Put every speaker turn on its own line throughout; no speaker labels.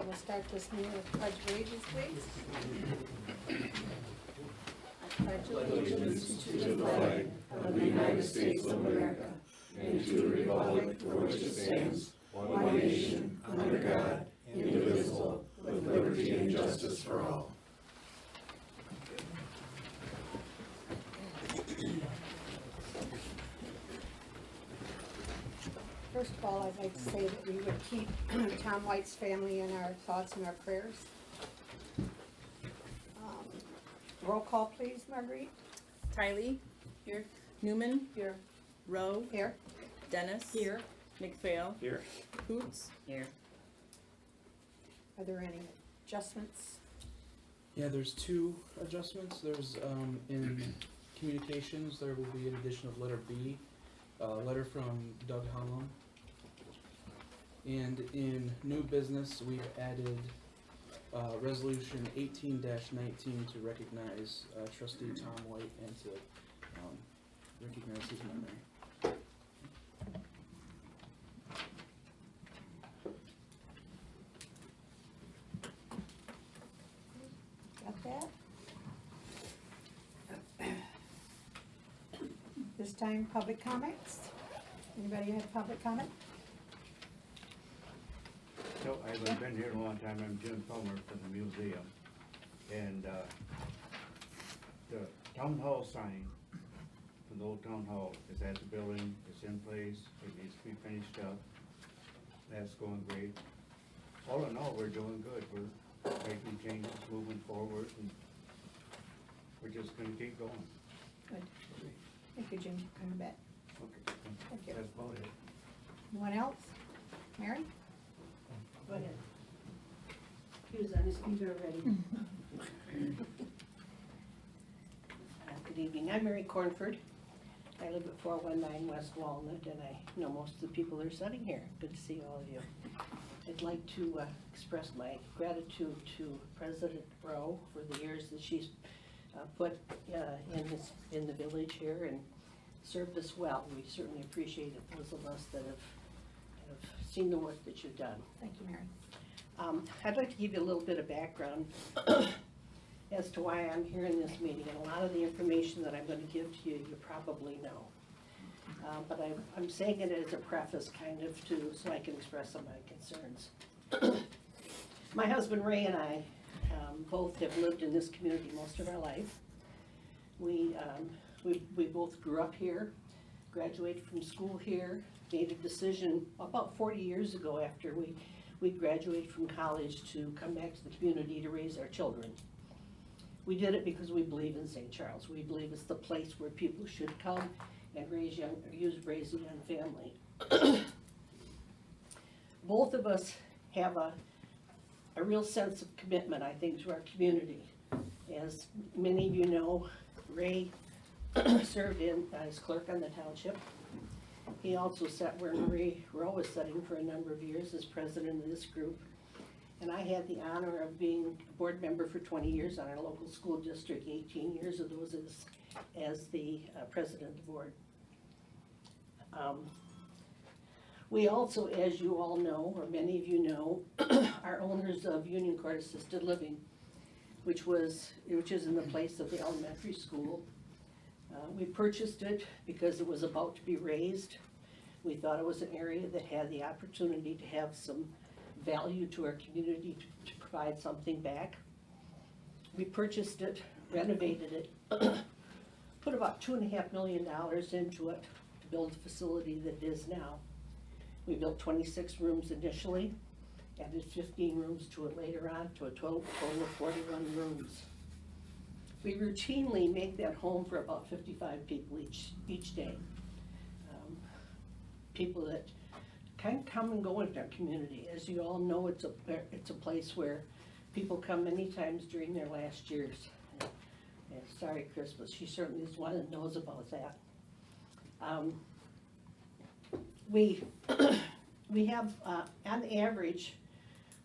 we'll start this meeting with pledge of allegiance, please. I pledge allegiance to the flag of the United States of America and to the republic for which it stands, one nation, under God, indivisible, with liberty and justice for all. First of all, I'd like to say that we would keep Tom White's family in our thoughts and our prayers. Roll call, please, Marguerite.
Tylee. Here. Newman.
Here.
Rowe.
Here.
Dennis.
Here.
McPhail.
Here.
Hoots. Here.
Are there any adjustments?
Yeah, there's two adjustments. There's in communications, there will be an addition of letter B, letter from Doug Hanlon. And in new business, we've added resolution 18-19 to recognize trustee Tom White and to recognize his memory.
Got that? This time, public comments. Anybody have public comment?
So I haven't been here in a long time. I'm Jim Palmer from the museum. And the town hall sign from the old town hall is at the building. It's in place. It needs to be finished up. That's going great. All in all, we're doing good. We're making changes, moving forward, and we're just gonna keep going.
Good. Thank you, Jim, for coming back.
Okay.
Thank you.
That's about it.
Anyone else? Mary?
Go ahead. He was on his feet already. Good evening, I'm Mary Cornford. I live at 419 West Walnut, and I know most of the people that are sitting here. Good to see all of you. I'd like to express my gratitude to President Rowe for the years that she's put in the village here and served us well. We certainly appreciate it, those of us that have seen the work that you've done.
Thank you, Mary.
I'd like to give you a little bit of background as to why I'm here in this meeting, and a lot of the information that I'm going to give to you, you probably know. But I'm saying it as a preface kind of so I can express some of my concerns. My husband Ray and I both have lived in this community most of our life. We both grew up here, graduated from school here, made a decision about 40 years ago after we graduated from college to come back to the community to raise our children. We did it because we believe in St. Charles. We believe it's the place where people should come and raise a young family. Both of us have a real sense of commitment, I think, to our community. As many of you know, Ray served as clerk on the township. He also sat where Marie Rowe was sitting for a number of years as president of this group. And I had the honor of being a board member for 20 years on our local school district, 18 years of those as the president of the board. We also, as you all know, or many of you know, are owners of Union Court Assisted Living, which is in the place of the elementary school. We purchased it because it was about to be raised. We thought it was an area that had the opportunity to have some value to our community to provide something back. We purchased it, renovated it, put about $2.5 million into it to build the facility that it is now. We built 26 rooms initially, added 15 rooms to it later on, to a total of 41 rooms. We routinely make that home for about 55 people each day. People that kind of come and go into our community. As you all know, it's a place where people come many times during their last years. And sorry, Chris, but she certainly is one that knows about that. We have, on average,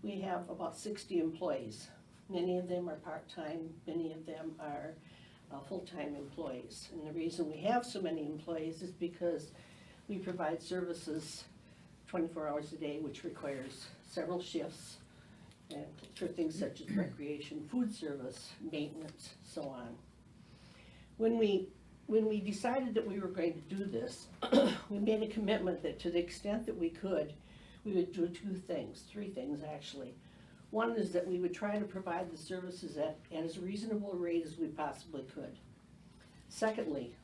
we have about 60 employees. Many of them are part-time, many of them are full-time employees. And the reason we have so many employees is because we provide services 24 hours a day, which requires several shifts and for things such as recreation, food service, maintenance, so on. When we decided that we were going to do this, we made a commitment that to the extent that we could, we would do three things actually. One is that we would try to provide the services at as reasonable a rate as we possibly could. Secondly,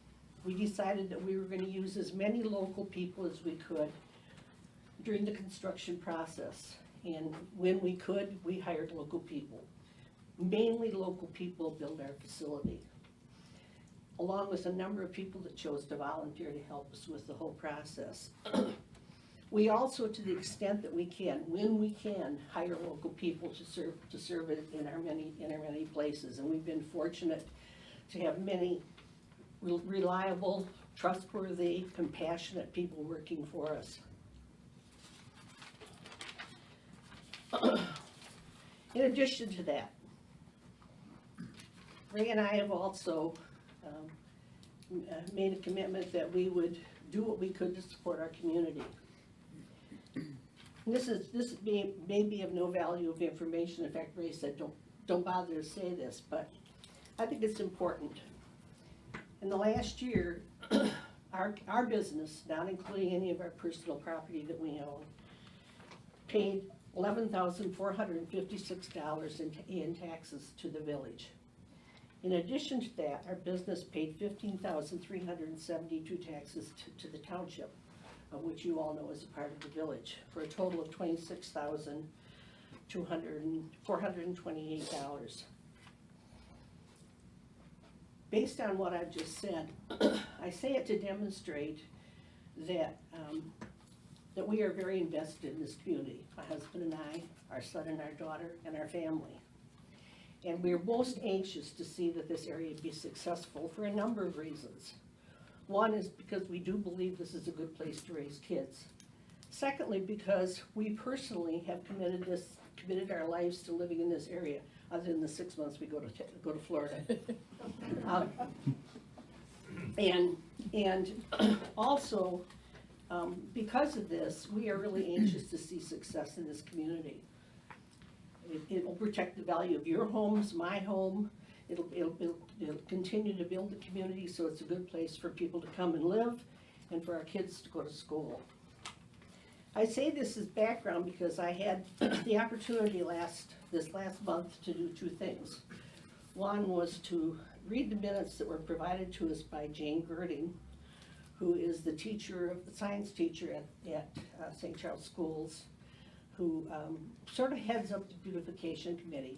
we decided that we were going to use as many local people as we could during the construction process. And when we could, we hired local people. Mainly local people build our facility, along with a number of people that chose to volunteer to help us with the whole process. We also, to the extent that we can, when we can, hire local people to serve it in our many places. And we've been fortunate to have many reliable, trustworthy, compassionate people working for us. In addition to that, Ray and I have also made a commitment that we would do what we could to support our community. And this may be of no value of information. In fact, Ray said, don't bother to say this, but I think it's important. In the last year, our business, not including any of our personal property that we own, paid $11,456 in taxes to the village. In addition to that, our business paid $15,372 taxes to the township, of which you all know is a part of the village, for a total of $26,428. Based on what I've just said, I say it to demonstrate that that we are very invested in this community. My husband and I, our son and our daughter, and our family. And we're most anxious to see that this area be successful for a number of reasons. One is because we do believe this is a good place to raise kids. Secondly, because we personally have committed our lives to living in this area, other than the 6 months we go to Florida. And also, because of this, we are really anxious to see success in this community. It will protect the value of your homes, my home. It'll continue to build the community so it's a good place for people to come and live and for our kids to go to school. I say this as background because I had the opportunity this last month to do two things. One was to read the minutes that were provided to us by Jane Girding, who is the science teacher at St. Charles Schools, who sort of heads up the beautification committee.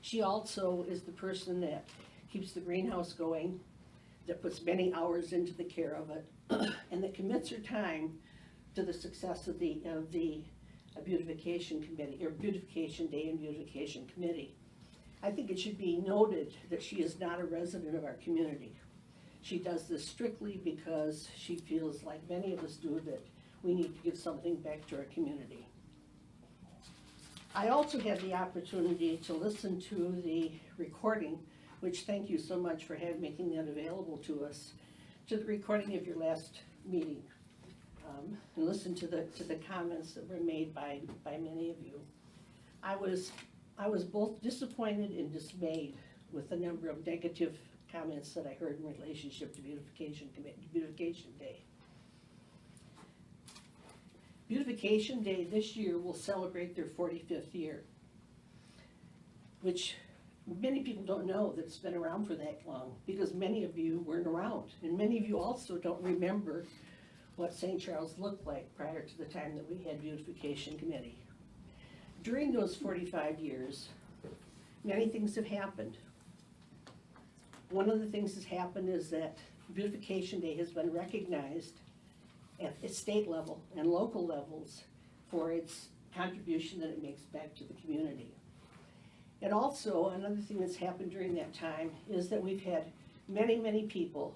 She also is the person that keeps the greenhouse going, that puts many hours into the care of it, and that commits her time to the success of the beautification committee, or beautification day and beautification committee. I think it should be noted that she is not a resident of our community. She does this strictly because she feels, like many of us do, that we need to give something back to our community. I also had the opportunity to listen to the recording, which thank you so much for making that available to us, to the recording of your last meeting, and listen to the comments that were made by many of you. I was both disappointed and dismayed with the number of negative comments that I heard in relationship to Beautification Day. Beautification Day this year will celebrate their 45th year, which many people don't know that it's been around for that long, because many of you weren't around, and many of you also don't remember what St. Charles looked like prior to the time that we had Beautification Committee. During those 45 years, many things have happened. One of the things that's happened is that Beautification Day has been recognized at the state level and local levels for its contribution that it makes back to the community. And also, another thing that's happened during that time is that we've had many people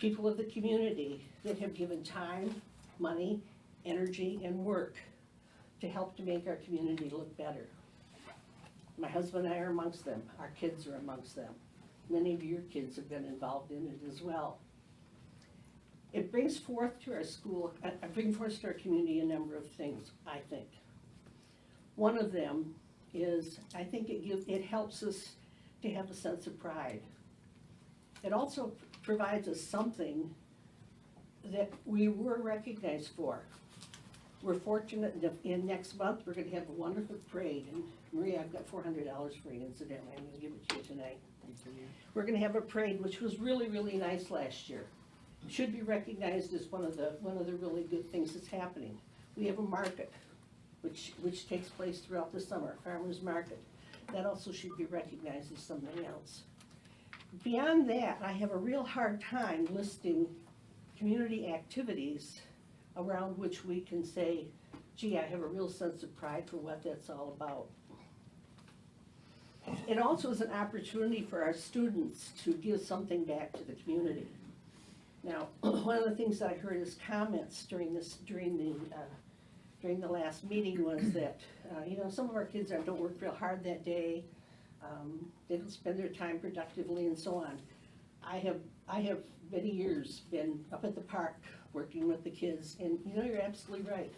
of the community that have given time, money, energy, and work to help to make our community look better. My husband and I are amongst them. Our kids are amongst them. Many of your kids have been involved in it as well. It brings forth to our school, to our community, a number of things, I think. One of them is, I think it helps us to have a sense of pride. It also provides us something that we were recognized for. We're fortunate that in next month, we're gonna have a wonderful parade, and Maria, I've got $400 for you incidentally, I'm gonna give it to you tonight. We're gonna have a parade, which was really, really nice last year. Should be recognized as one of the really good things that's happening. We have a market, which takes place throughout the summer, farmer's market. That also should be recognized as something else. Beyond that, I have a real hard time listing community activities around which we can say, gee, I have a real sense of pride for what that's all about. It also is an opportunity for our students to give something back to the community. Now, one of the things that I heard as comments during the last meeting was that, some of our kids don't work real hard that day, they don't spend their time productively and so on. I have many years been up at the park working with the kids, and you're absolutely right.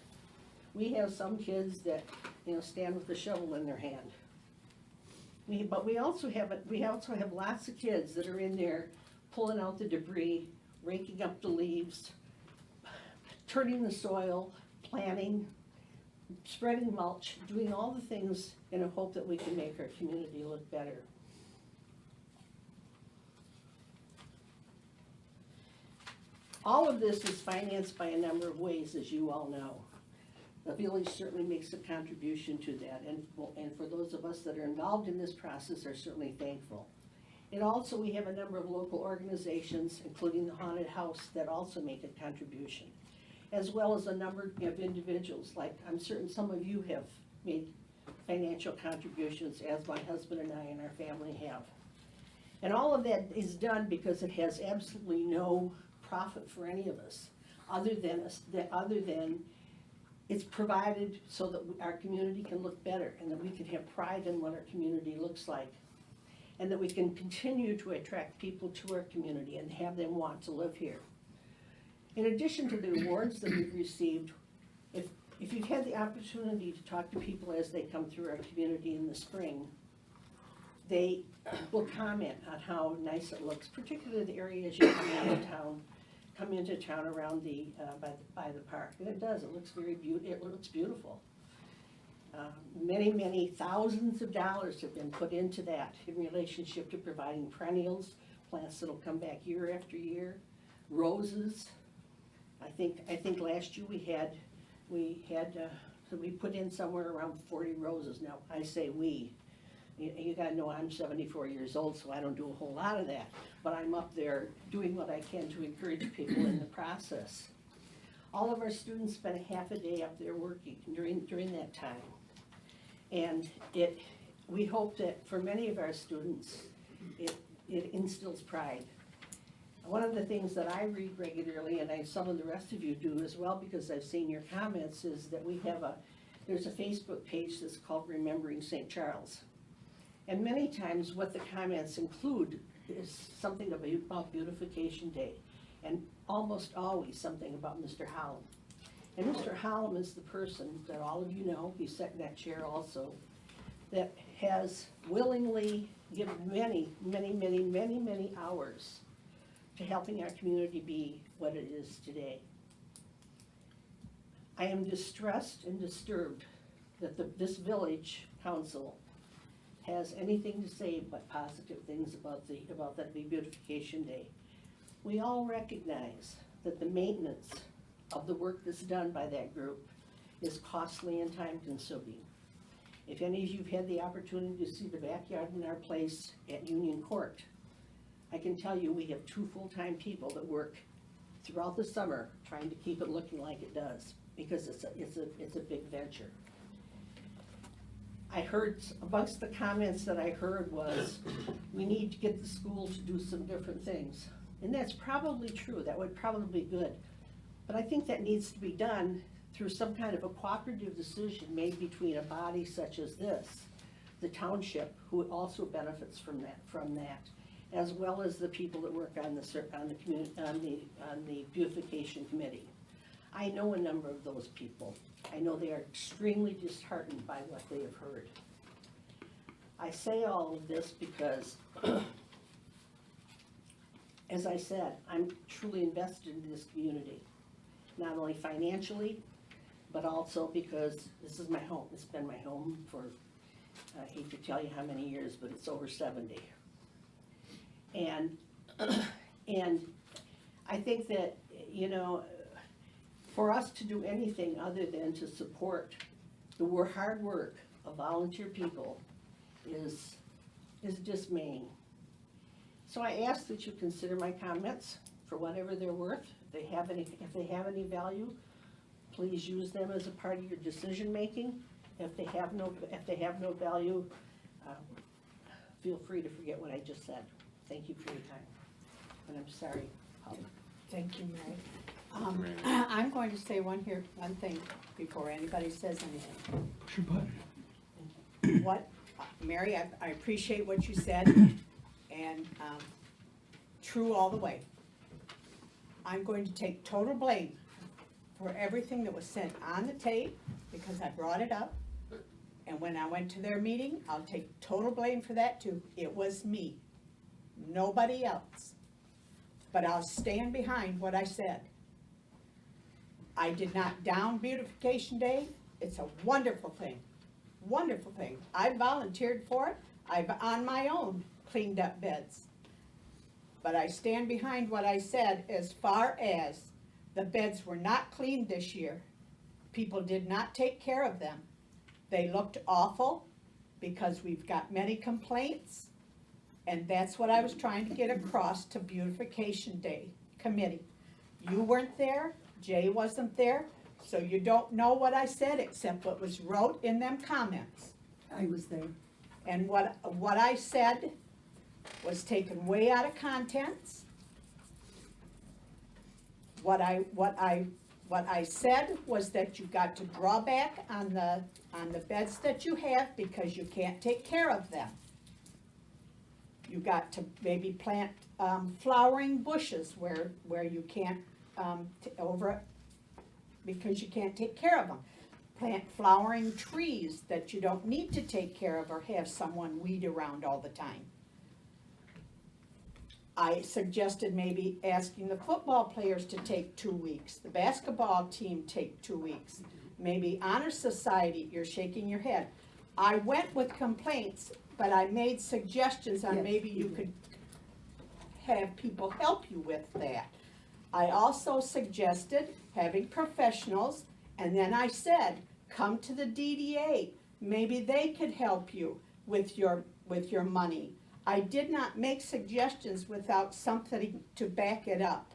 We have some kids that, stand with a shovel in their hand. But we also have lots of kids that are in there pulling out the debris, raking up the leaves, turning the soil, planting, spreading mulch, doing all the things in a hope that we can make our community look better. All of this is financed by a number of ways, as you all know. The village certainly makes a contribution to that, and for those of us that are involved in this process are certainly thankful. And also, we have a number of local organizations, including the Haunted House, that also make a contribution, as well as a number of individuals, like I'm certain some of you have made financial contributions, as my husband and I and our family have. And all of that is done because it has absolutely no profit for any of us, other than it's provided so that our community can look better, and that we can have pride in what our community looks like, and that we can continue to attract people to our community and have them want to live here. In addition to the awards that we've received, if you've had the opportunity to talk to people as they come through our community in the spring, they will comment on how nice it looks, particularly the areas you come into town around by the park. And it does, it looks beautiful. Many thousands of dollars have been put into that in relationship to providing perennials, plants that'll come back year after year, roses. I think last year we put in somewhere around 40 roses. Now, I say we. You gotta know I'm 74 years old, so I don't do a whole lot of that, but I'm up there doing what I can to encourage people in the process. All of our students spend a half a day up there working during that time. And we hope that for many of our students, it instills pride. One of the things that I read regularly, and some of the rest of you do as well, because I've seen your comments, is that there's a Facebook page that's called Remembering St. Charles. And many times what the comments include is something about Beautification Day, and almost always something about Mr. Hallam. And Mr. Hallam is the person that all of you know, he sat in that chair also, that has willingly given many hours to helping our community be what it is today. I am distressed and disturbed that this village council has anything to say but positive things about that Beautification Day. We all recognize that the maintenance of the work that's done by that group is costly and time consuming. If any of you have had the opportunity to see the backyard in our place at Union Court, I can tell you we have 2 full-time people that work throughout the summer trying to keep it looking like it does, because it's a big venture. I heard, amongst the comments that I heard was, we need to get the school to do some different things. And that's probably true, that would probably be good. But I think that needs to be done through some kind of a cooperative decision made between a body such as this, the township, who also benefits from that, as well as the people that work on the beautification committee. I know a number of those people. I know they are extremely disheartened by what they have heard. I say all of this because, as I said, I'm truly invested in this community. Not only financially, but also because this is my home. It's been my home for, I hate to tell you how many years, but it's over 70. And, and I think that, you know, for us to do anything other than to support the hard work of volunteer people is dismaying. So I ask that you consider my comments for whatever they're worth. If they have any value, please use them as a part of your decision-making. If they have no value, feel free to forget what I just said. Thank you for your time. And I'm sorry, Paula.
Thank you, Mary. I'm going to say one thing before anybody says anything.
Push your button.
What, Mary, I appreciate what you said, and true all the way. I'm going to take total blame for everything that was sent on the tape, because I brought it up. And when I went to their meeting, I'll take total blame for that too. It was me, nobody else. But I'll stand behind what I said. I did not down Beautification Day. It's a wonderful thing, wonderful thing. I volunteered for it. I've on my own cleaned up beds. But I stand behind what I said as far as the beds were not cleaned this year. People did not take care of them. They looked awful because we've got many complaints. And that's what I was trying to get across to Beautification Day Committee. You weren't there, Jay wasn't there, so you don't know what I said except what was wrote in them comments.
I was there.
And what I said was taken way out of context. What I said was that you got to draw back on the beds that you have because you can't take care of them. You got to maybe plant flowering bushes where you can't because you can't take care of them. Plant flowering trees that you don't need to take care of or have someone weed around all the time. I suggested maybe asking the football players to take 2 weeks, the basketball team take 2 weeks, maybe Honor Society, you're shaking your head. I went with complaints, but I made suggestions on
Yes,
maybe
you
you
did.
could have people help you with that. I also suggested having professionals, and then I said, come to the DDA, maybe they could help you with your money. I did not make suggestions without something to back it up.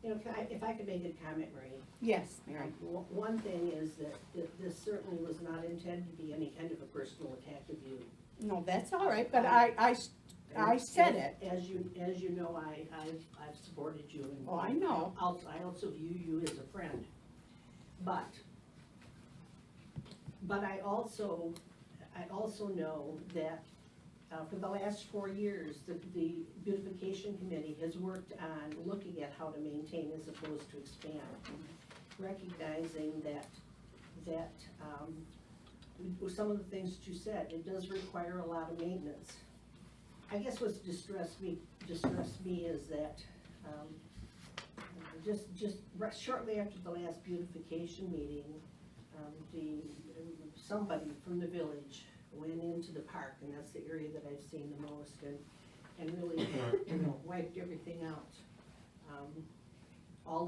You know, if I could make a comment, Marie.
Yes, Mary.
One thing is that this certainly was not intended to be any kind of a personal attack of you.
No, that's all right, but I said it.
As you know, I've supported you. And
Oh, I know.
I also view you as a friend. But I also know that for the last 4 years, the Beautification Committee has worked on looking at how to maintain as opposed to expand, recognizing that with some of the things that you said, it does require a lot of maintenance. I guess what's distressed me is that just shortly after the last beautification meeting, somebody from the village went into the park, and that's the area that I've seen the most, and really, wiped everything out. All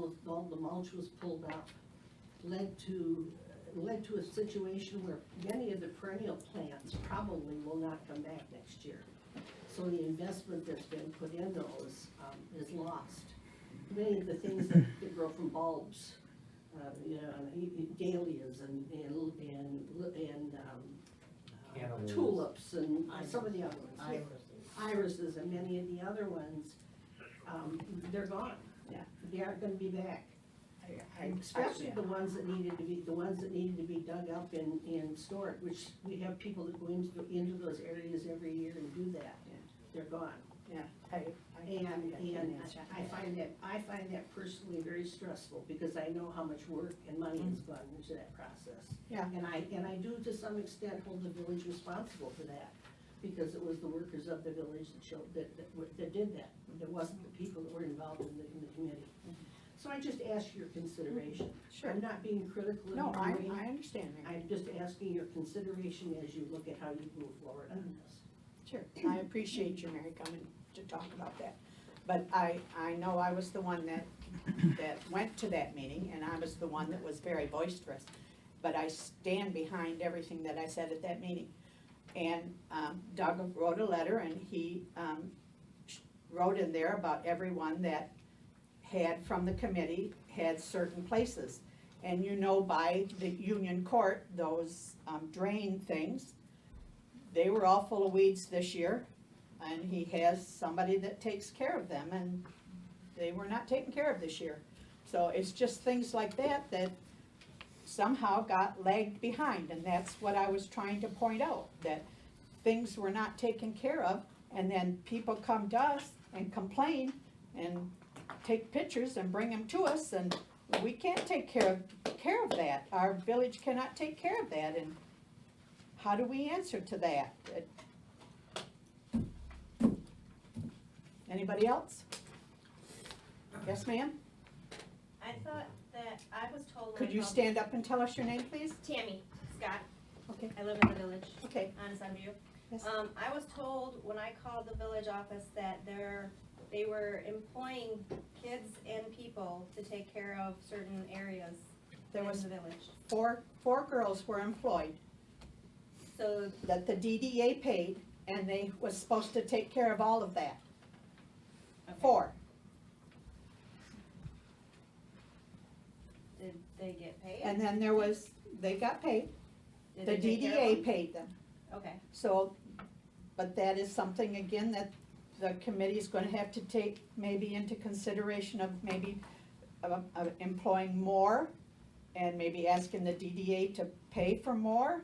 the mulch was pulled up, led to a situation where many of the perennial plants probably will not come back next year. So the investment that's been put in those is lost. Many of the things that grow from bulbs, dahlias and tulips and some of the other ones. Irises and many of the other ones, they're gone.
Yeah.
They aren't gonna be back. Especially the ones that needed to be dug up and stored, which we have people that go into those areas every year and do that.
Yeah.
They're gone.
Yeah,
And I find that personally very stressful, because I know how much work and money has gone into that process.
Yeah.
And I do to some extent hold the village responsible for that, because it was the workers of the village that did that. It wasn't the people that were involved in the committee. So I just ask your consideration.
Sure.
I'm not being critical of
No,
you, Maureen.
I understand, Mary.
I'm just asking your consideration as you look at how you move forward on this.
Sure, I appreciate you, Mary, coming to talk about that. But I know I was the one that went to that meeting, and I was the one that was very boisterous. But I stand behind everything that I said at that meeting. And Doug wrote a letter, and he wrote in there about everyone that had, from the committee, had certain places. And you know, by the Union Court, those drain things, they were all full of weeds this year, and he has somebody that takes care of them, and they were not taken care of this year. So it's just things like that that somehow got lagged behind, and that's what I was trying to point out, that things were not taken care of, and then people come to us and complain and take pictures and bring them to us, and we can't take care of that. Our village cannot take care of that, and how do we answer to that? Anybody else? Yes, ma'am?
I thought that I was told. when
Could
I
you
called-
stand up and tell us your name, please?
Tammy Scott.
Okay.
I live in the village
Okay.
on Sunview.
Yes.
I was told when I called the village office that they were employing kids and people to take care of certain areas
There
in
was
the village.
four girls were employed
So
that the DDA paid, and they was supposed to take care of all of that.
okay.
4.
Did they get paid?
And then they got paid.
Did
The
they take care of
DDA
them?
paid them.
Okay,
So, but that is something, again, that the committee's gonna have to take maybe into consideration of maybe employing more, and maybe asking the DDA to pay for more.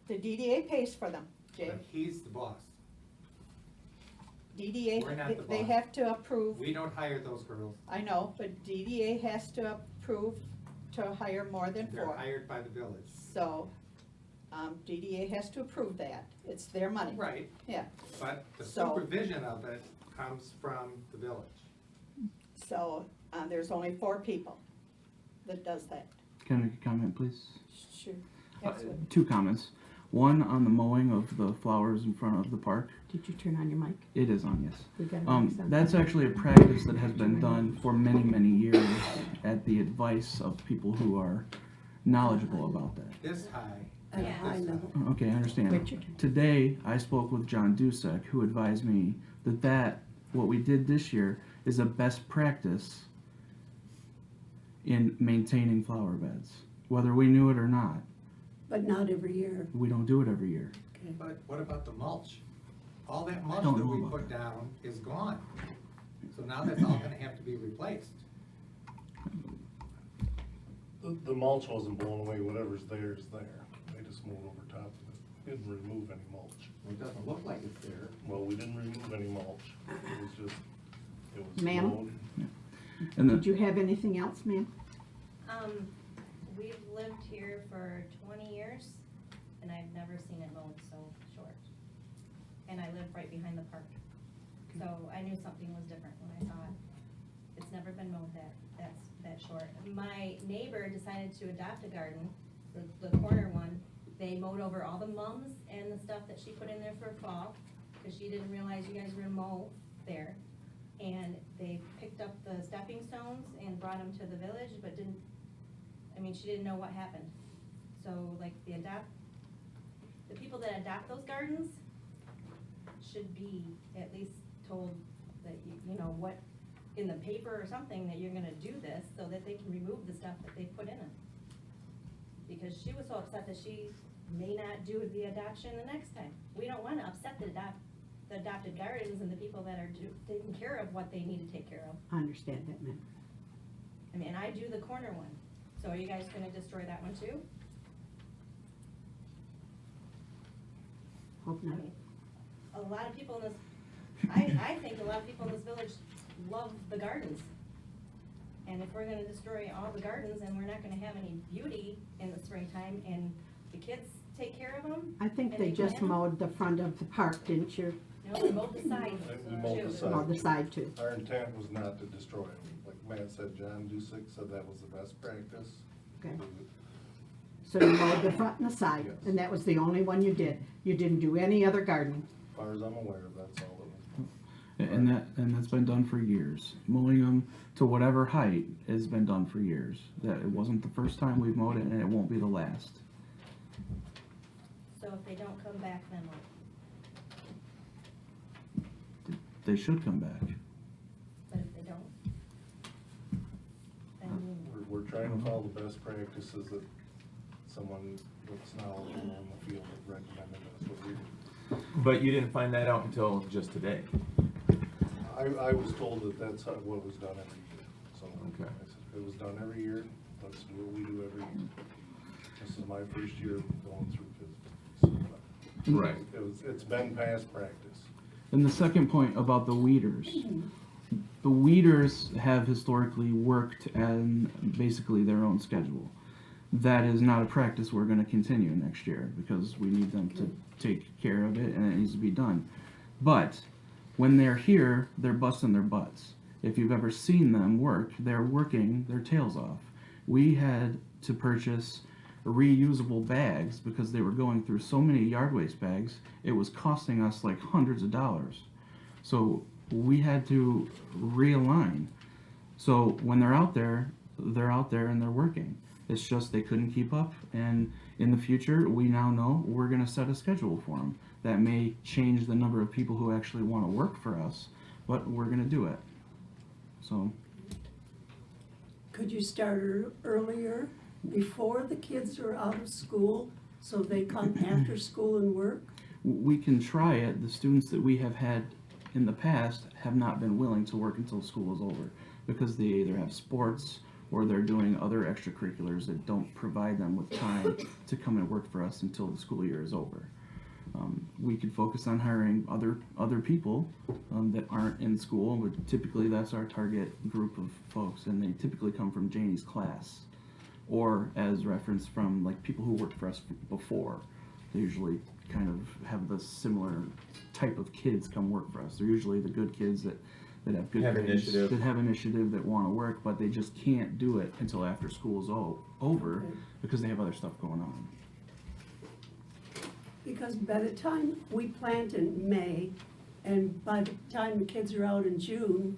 The DDA pays for them, Jay.
But he's the boss.
DDA,
We're not the
they
boss.
have to approve,
We don't hire those girls.
I know, but DDA has to approve to hire more than
They're
4.
hired by the village.
So, DDA has to approve that, it's their money.
Right,
Yeah,
but the
So-
supervision of it comes from the village.
so, there's only 4 people that does that.
Can I make a comment, please?
Sure. Absolutely.
2 comments. One on the mowing of the flowers in front of the park.
Did you turn on your mic?
It is on, yes.
We got
That's actually a practice that has been done for many, many years at the advice of people who are knowledgeable about that.
This high.
At a
Yeah.
high level.
Okay, I understand.
Richard.
Today, I spoke with John Dusek, who advised me that what we did this year is a best practice in maintaining flower beds. Whether we knew it or not,
But not every year.
we don't do it every year.
But what about the mulch? All that mulch
don't
that
know
we
about
put
that.
down is gone. So now that's all gonna have to be replaced.
The mulch wasn't blown away, whatever's there is there. They just moved over top of it. Didn't remove any mulch.
It doesn't look like it's there.
Well, we didn't remove any mulch. It was just, it was
Ma'am?
blown.
And
Did you have anything else, ma'am?
we've lived here for 20 years, and I've never seen it mowed so short. And I live right behind the park, so I knew something was different when I saw it. It's never been mowed that short. My neighbor decided to adopt a garden, the corner one. They mowed over all the mums and the stuff that she put in there for fall, because she didn't realize you guys were gonna mow there. And they picked up the stepping stones and brought them to the village, but she didn't know what happened. So like the people that adopt those gardens should be at least told that, you know, what, in the paper or something, that you're gonna do this, so that they can remove the stuff that they put in it. Because she was so upset that she may not do the adoption the next time. We don't wanna upset the adopted gardens and the people that are taking care of what they need to take care of.
I understand that, ma'am.
I mean, I do the corner one, so are you guys gonna destroy that one too?
Hope
I
not.
mean, a lot of people in this I think a lot of people in this village love the gardens. And if we're gonna destroy all the gardens and we're not gonna have any beauty in the springtime and the kids take care of them,
I think
And
they
they
just
plant 'em?
mowed the front of the park, didn't you?
no, we mowed the side
We mowed the
too.
side.
Mowed the side too.
Our intent was not to destroy them. Like Matt said, John Dusick said that was the best practice.
Okay. So you mowed the front and the side,
Yes.
and that was the only one you did. You didn't do any other gardening.
As far as I'm aware, that's all it was.
And that's been done for years. Mowing them to whatever height has been done for years. That it wasn't the first time we've mowed it, and it won't be the last.
So if they don't come back, then what?
They should come back.
But if they don't? Then
We're trying to follow the best practices that someone that's knowledgeable in the field has recommended. That's what we do.
But you didn't find that out until just today.
I was told that that's what was done every year. So
Okay.
I said, it was done every year. Let's do what we do every year. This is my first year going through physical. So,
Right.
it's been past practice.
And the second point about the weeders. The weeders have historically worked on basically their own schedule. That is not a practice we're going to continue next year because we need them to take care of it and it needs to be done. But when they're here, they're busting their butts. If you've ever seen them work, they're working their tails off. We had to purchase reusable bags because they were going through so many yard waste bags, it was costing us like hundreds of dollars. So we had to realign. So when they're out there and they're working. It's just they couldn't keep up, and in the future, we now know we're going to set a schedule for them. That may change the number of people who actually want to work for us, but we're going to do it. So,
Could you start earlier, before the kids are out of school, so they come after school and work?
we can try it. The students that we have had in the past have not been willing to work until school is over because they either have sports or they're doing other extracurriculars that don't provide them with time to come and work for us until the school year is over. We could focus on hiring other people that aren't in school, but typically that's our target group of folks, and they typically come from Janie's class, or as reference from like people who worked for us before. They usually kind of have the similar type of kids come work for us. They're usually the good kids that have good
Have
grades,
initiative.
that have initiative, that want to work, but they just can't do it until after school's over
Okay.
because they have other stuff going on.
Because by the time we plant in May, and by the time the kids are out in June,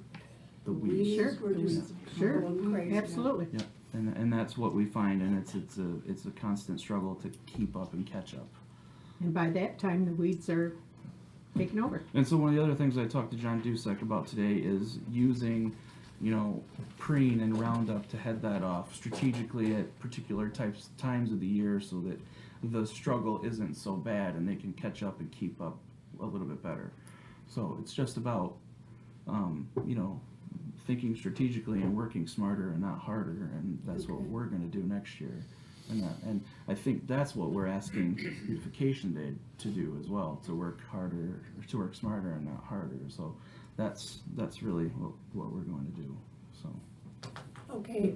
The weeds.
weeds were just
Sure,
going crazy.
absolutely.
Yeah, and that's what we find, and it's a constant struggle to keep up and catch up.
And by that time, the weeds are taking over.
And so one of the other things I talked to John Dusick about today is using, preen and Roundup to head that off strategically at particular times of the year so that the struggle isn't so bad and they can catch up and keep up a little bit better. So it's just about, thinking strategically and working smarter and not harder, and that's what we're gonna do next year. And I think that's what we're asking Beautification Day to do as well, to work harder, to work smarter and not harder. So that's really what we're going to do, so.
Okay,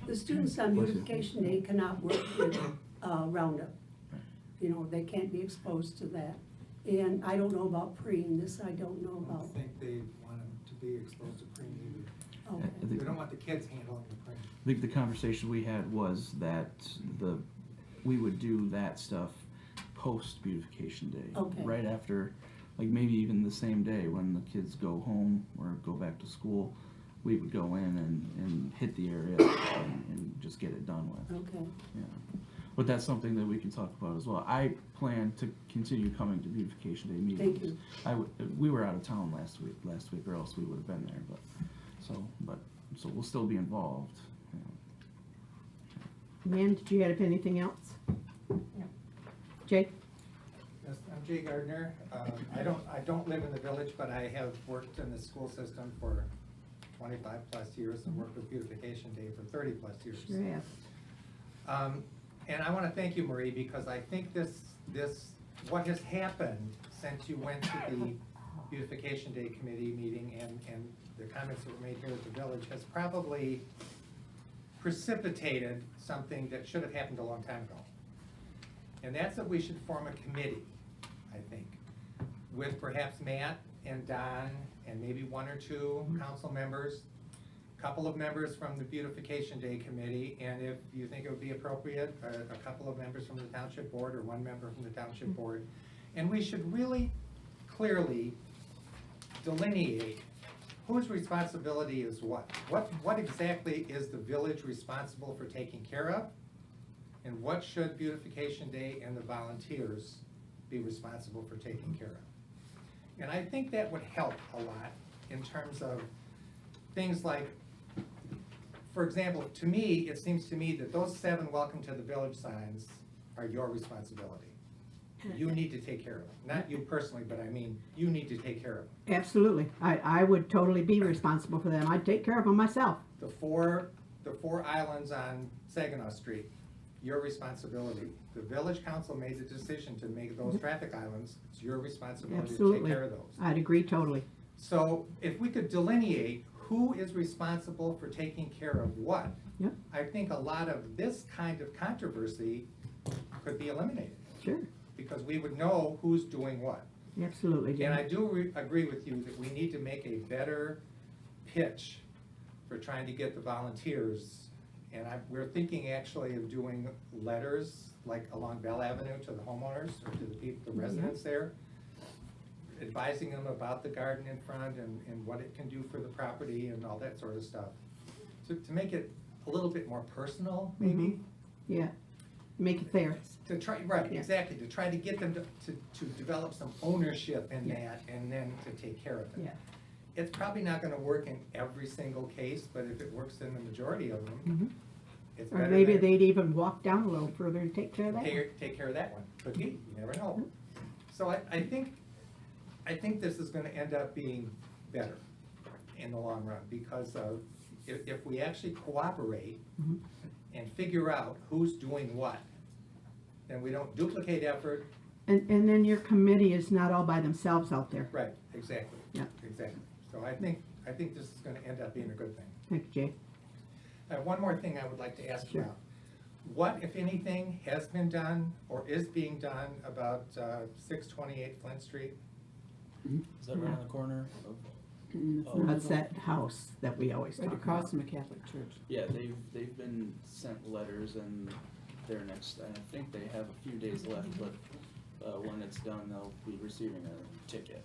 the students on Beautification Day cannot work with Roundup. They can't be exposed to that. And I don't know about preen, this I don't know
I
about.
don't think they want them to be exposed to preen either.
Okay.
I think-
They don't want the kids handling the preen.
I think the conversation we had was that we would do that stuff post Beautification Day.
Okay.
Right after, like maybe even the same day when the kids go home or go back to school, we would go in and hit the area and just get it done with.
Okay.
Yeah. But that's something that we can talk about as well. I plan to continue coming to Beautification Day meetings.
Thank you.
We were out of town last week, or else we would have been there, so we'll still be involved.
Man, did you have anything else?
No.
Jay?
Yes, I'm Jay Gardner. I don't live in the village, but I have worked in the school system for 25 plus years and worked with Beautification Day for 30 plus years.
Sure have.
And I want to thank you, Marie, because I think what has happened since you went to the Beautification Day Committee meeting and the comments that were made here at the village has probably precipitated something that should have happened a long time ago. And that's that we should form a committee, I think, with perhaps Matt and Don and maybe one or two council members, couple of members from the Beautification Day Committee, and if you think it would be appropriate, a couple of members from the Township Board or one member from the Township Board. And we should really clearly delineate whose responsibility is what. What exactly is the village responsible for taking care of? And what should Beautification Day and the volunteers be responsible for taking care of? And I think that would help a lot in terms of things like, for example, to me, it seems to me that those 7 welcome to the village signs are your responsibility. You need to take care of them. Not you personally, but I mean, you need to take care of them.
Absolutely. I would totally be responsible for them. I'd take care of them myself.
The four islands on Saginaw Street, your responsibility. The village council made the decision to make those traffic islands. It's your responsibility to take
Absolutely.
care of those.
I'd agree totally.
So if we could delineate who is responsible for taking care of what,
Yep.
I think a lot of this kind of controversy could be eliminated,
Sure.
because we would know who's doing what.
Absolutely, Jim.
And I do agree with you that we need to make a better pitch for trying to get the volunteers. And we're thinking actually of doing letters, like along Bell Avenue to the homeowners or to the people, the residents there, advising them about the garden in front and what it can do for the property and all that sort of stuff. To make it a little bit more personal, maybe.
Yeah. Make it fair.
To try, right,
Yeah.
exactly, to try to get them to develop some ownership in
Yeah.
that and then to take care of it.
Yeah.
It's probably not gonna work in every single case, but if it works in the majority of them,
Mhm.
it's
Or
better
maybe
than
they'd even walk down a little further and take care of that.
take care of that one. Could be, you never know. So I think this is gonna end up being better in the long run, because if we actually cooperate
Mhm.
and figure out who's doing what, then we don't duplicate effort.
And then your committee is not all by themselves out there.
Right, exactly.
Yeah.
Exactly. So I think this is gonna end up being a good thing.
Thank you, Jay.
One more thing I would like to ask
Sure.
about. What, if anything, has been done or is being done about 628 Flint Street?
Is that right on the corner of?
That's that house that we always talk about.
from the Catholic Church.
Yeah, they've been sent letters and they're next, I think they have a few days left, but when it's done, they'll be receiving a ticket.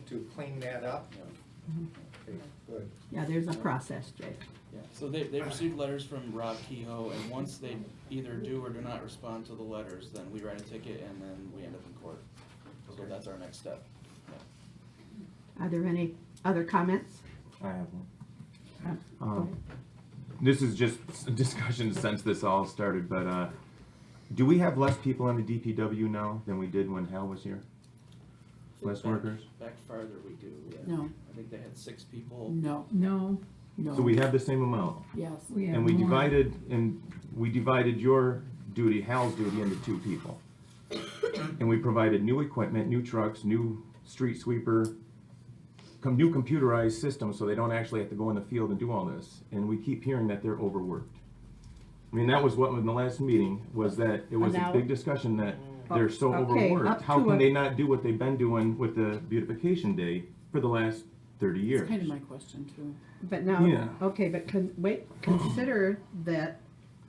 To clean that up?
Yeah.
Okay, good.
Yeah, there's a process, Jay.
Yeah, so they received letters from Rob Kehoe, and once they either do or do not respond to the letters, then we write a ticket and then we end up in court. So that's our next step.
Are there any other comments?
I have one.
Go
This is just a discussion since this all started, but do we have less people on the DPW now than we did when Hal was here? Less workers?
Back farther we do, yeah.
No.
I think they had 6 people.
No,
No.
So we have the same amount?
yes.
And we divided your duty, Hal's duty, into 2 people. And we provided new equipment, new trucks, new street sweeper, new computerized systems, so they don't actually have to go in the field and do all this. And we keep hearing that they're overworked. I mean, that was what, in the last meeting, was that it was a
Now-
big discussion that they're so
Okay,
overworked.
up
How
to
can
a-
they not do what they've been doing with the Beautification Day for the last 30 years?
Kind of my question too.
But now,
Yeah.
okay, but consider that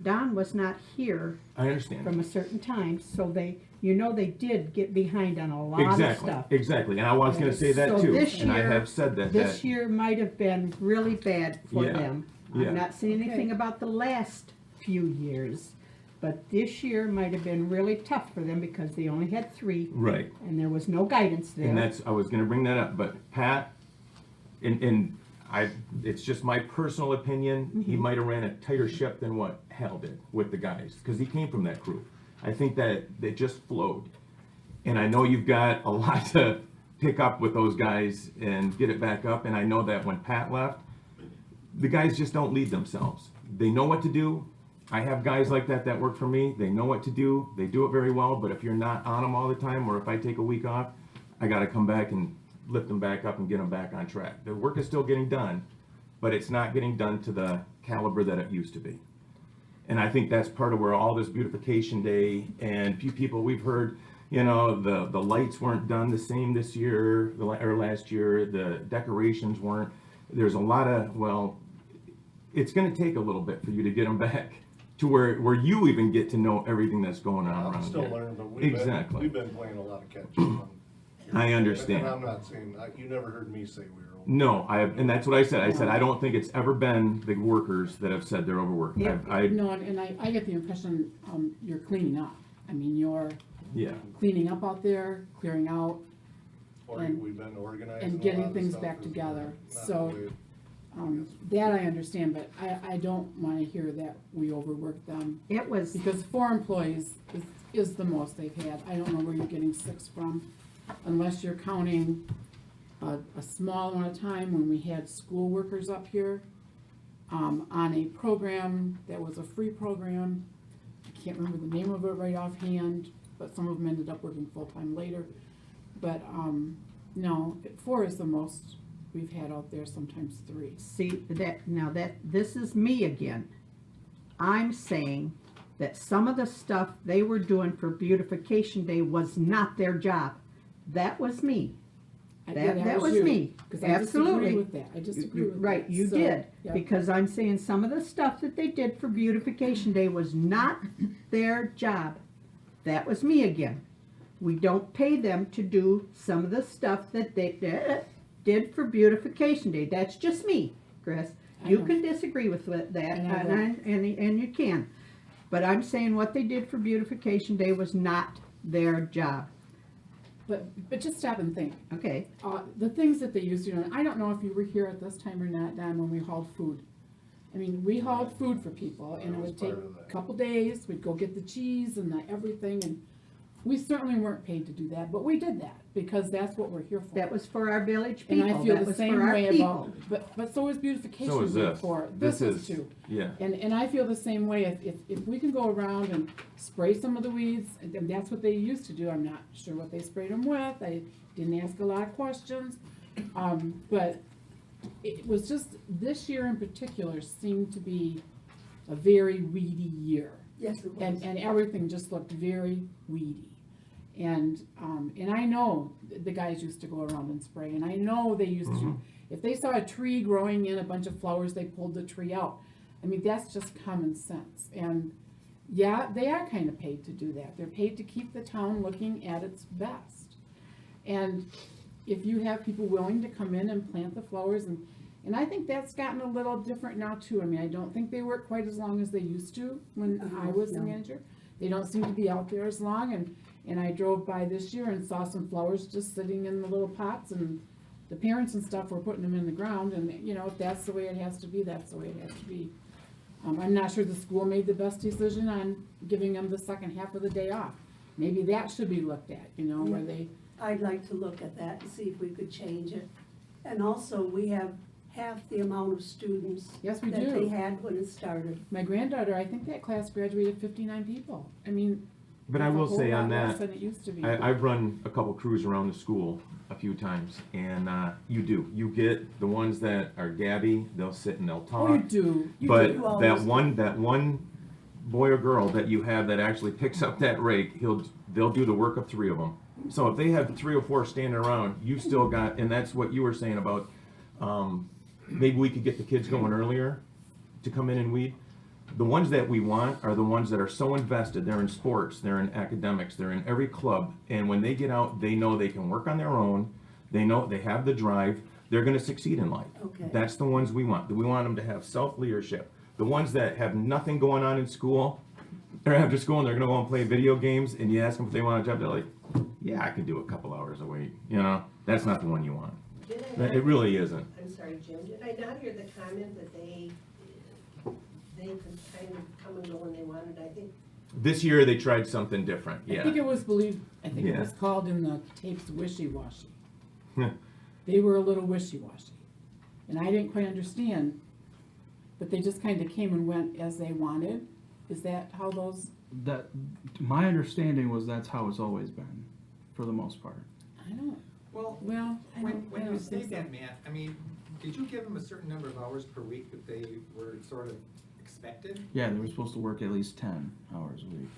Don was not here
I understand.
from a certain time, so they did get behind on a lot of
Exactly,
stuff.
exactly, and I was gonna say that
So
too,
this
and I
year-
have said that.
This year might have been really bad for
Yeah,
them.
yeah.
I'm not saying anything
Okay.
about the last few years, but this year might have been really tough for them because they only had 3.
Right.
And there was no guidance there.
And that's, I was gonna bring that up, but Pat, it's just my personal opinion, he might have ran a tighter ship than what Hal did with the guys, because he came from that crew. I think that they just flowed. And I know you've got a lot to pick up with those guys and get it back up, and I know that when Pat left, the guys just don't lead themselves. They know what to do. I have guys like that work for me. They know what to do. They do it very well, but if you're not on them all the time, or if I take a week off, I gotta come back and lift them back up and get them back on track. The work is still getting done, but it's not getting done to the caliber that it used to be. And I think that's part of where all this beautification day and few people we've heard, you know, the lights weren't done the same this year, or last year, the decorations weren't. There's a lot of, well, it's gonna take a little bit for you to get them back to where you even get to know everything that's going on
I'm
around
still
here.
learning, but we've
Exactly.
been playing a lot of catch up.
I understand.
And I'm not saying, you never heard me say we were over.
No, and that's what I said. I said, I don't think it's ever been the workers that have said they're overworked.
Yeah.
No, and I get the impression, you're cleaning up. I mean, you're
Yeah,
cleaning up out there, clearing out,
Or
and-
we've been organizing.
and
a lot
getting
of the
things
stuff
back
is
together.
not
So,
the way-
that I understand, but I don't wanna hear that we overwork them.
It was,
Because 4 employees is the most they've had. I don't know where you're getting 6 from, unless you're counting a small amount of time when we had school workers up here, on a program that was a free program. I can't remember the name of it right offhand, but some of them ended up working full-time later. But, no, 4 is the most we've had out there, sometimes 3.
see, this is me again. I'm saying that some of the stuff they were doing for beautification day was not their job. That was me. That was
you,
me.
'cause I disagree
Absolutely.
with that. I disagree with that.
Right, you
So,
did,
yeah.
because I'm saying some of the stuff that they did for beautification day was not their job. That was me again. We don't pay them to do some of the stuff that they did for beautification day. That's just me, Chris.
I
You
know.
can disagree with that,
And I
and you can. But I'm saying what they did for beautification day was not their job,
But just stop and think.
okay?
The things that they used to do, and I don't know if you were here at this time or not, Don, when we hauled food. I mean, we hauled food for people, and it
I was
would take
part of that.
a couple days, we'd go get the cheese and the everything, and we certainly weren't paid to do that, but we did that, because that's what we're here for.
That was for our village
And
people,
I feel
that
the
was
same
for our
way
people.
about, but so is beautification
so is
week
this.
for,
This
is
is,
too.
yeah.
And I feel the same way, if we can go around and spray some of the weeds, and that's what they used to do, I'm not sure what they sprayed them with, I didn't ask a lot of questions. But it was just, this year in particular seemed to be a very weedy year.
Yes, it was.
And everything just looked very weedy. And I know the guys used to go around and spray, and I know they used to, if they saw a tree growing in a bunch of flowers, they pulled the tree out. I mean, that's just common sense. And yeah, they are kind of paid to do that. They're paid to keep the town looking at its best. And if you have people willing to come in and plant the flowers, and I think that's gotten a little different now too. I mean, I don't think they work quite as long as they used to when I was the
no.
manager. They don't seem to be out there as long, and I drove by this year and saw some flowers just sitting in the little pots, and the parents and stuff were putting them in the ground, and you know, if that's the way it has to be, that's the way it has to be. I'm not sure the school made the best decision on giving them the second half of the day off. Maybe that should be looked at, you know, where they,
I'd like to look at that and see if we could change it. And also, we have half the amount of students
yes, we
that they
do.
had when it started.
My granddaughter, I think that class graduated 59 people. I mean,
But I
it's a
will
whole
say
lot
on
less
that,
than it used to be.
I've run a couple crews around the school a few times, and you get the ones that are gabby, they'll sit and they'll talk.
Oh, you do. You
But
do.
You
that
always
one boy or girl that you have that actually picks up that rake, they'll do the work of 3 of them. So if they have 3 or 4 standing around, you've still got, and that's what you were saying about, maybe we could get the kids going earlier to come in and weed. The ones that we want are the ones that are so invested. They're in sports, they're in academics, they're in every club, and when they get out, they know they can work on their own. They know they have the drive. They're going to succeed in life.
Okay.
That's the ones we want. We want them to have self-leadership. The ones that have nothing going on in school, they're after school and they're going to go and play video games, and you ask them if they want a job, they're like, yeah, I can do a couple hours a week. You know, that's not the one you want.
Did I not-
It really isn't.
I'm sorry, Jim, did I not hear the comment that they could kind of come and go when they wanted? I think,
This year they tried something different.
I
Yeah.
think it was believed, I think it
Yeah.
was called in the tapes wishy-washy. They were a little wishy-washy. And I didn't quite understand, but they just kind of came and went as they wanted. Is that how those,
That my understanding was that's how it's always been, for the most part.
I don't,
Well,
Well, I
when
don't
you
think
say
so.
that, Matt, I mean, did you give them a certain number of hours per week that they were sort of expected?
Yeah, they were supposed to work at least 10 hours a week.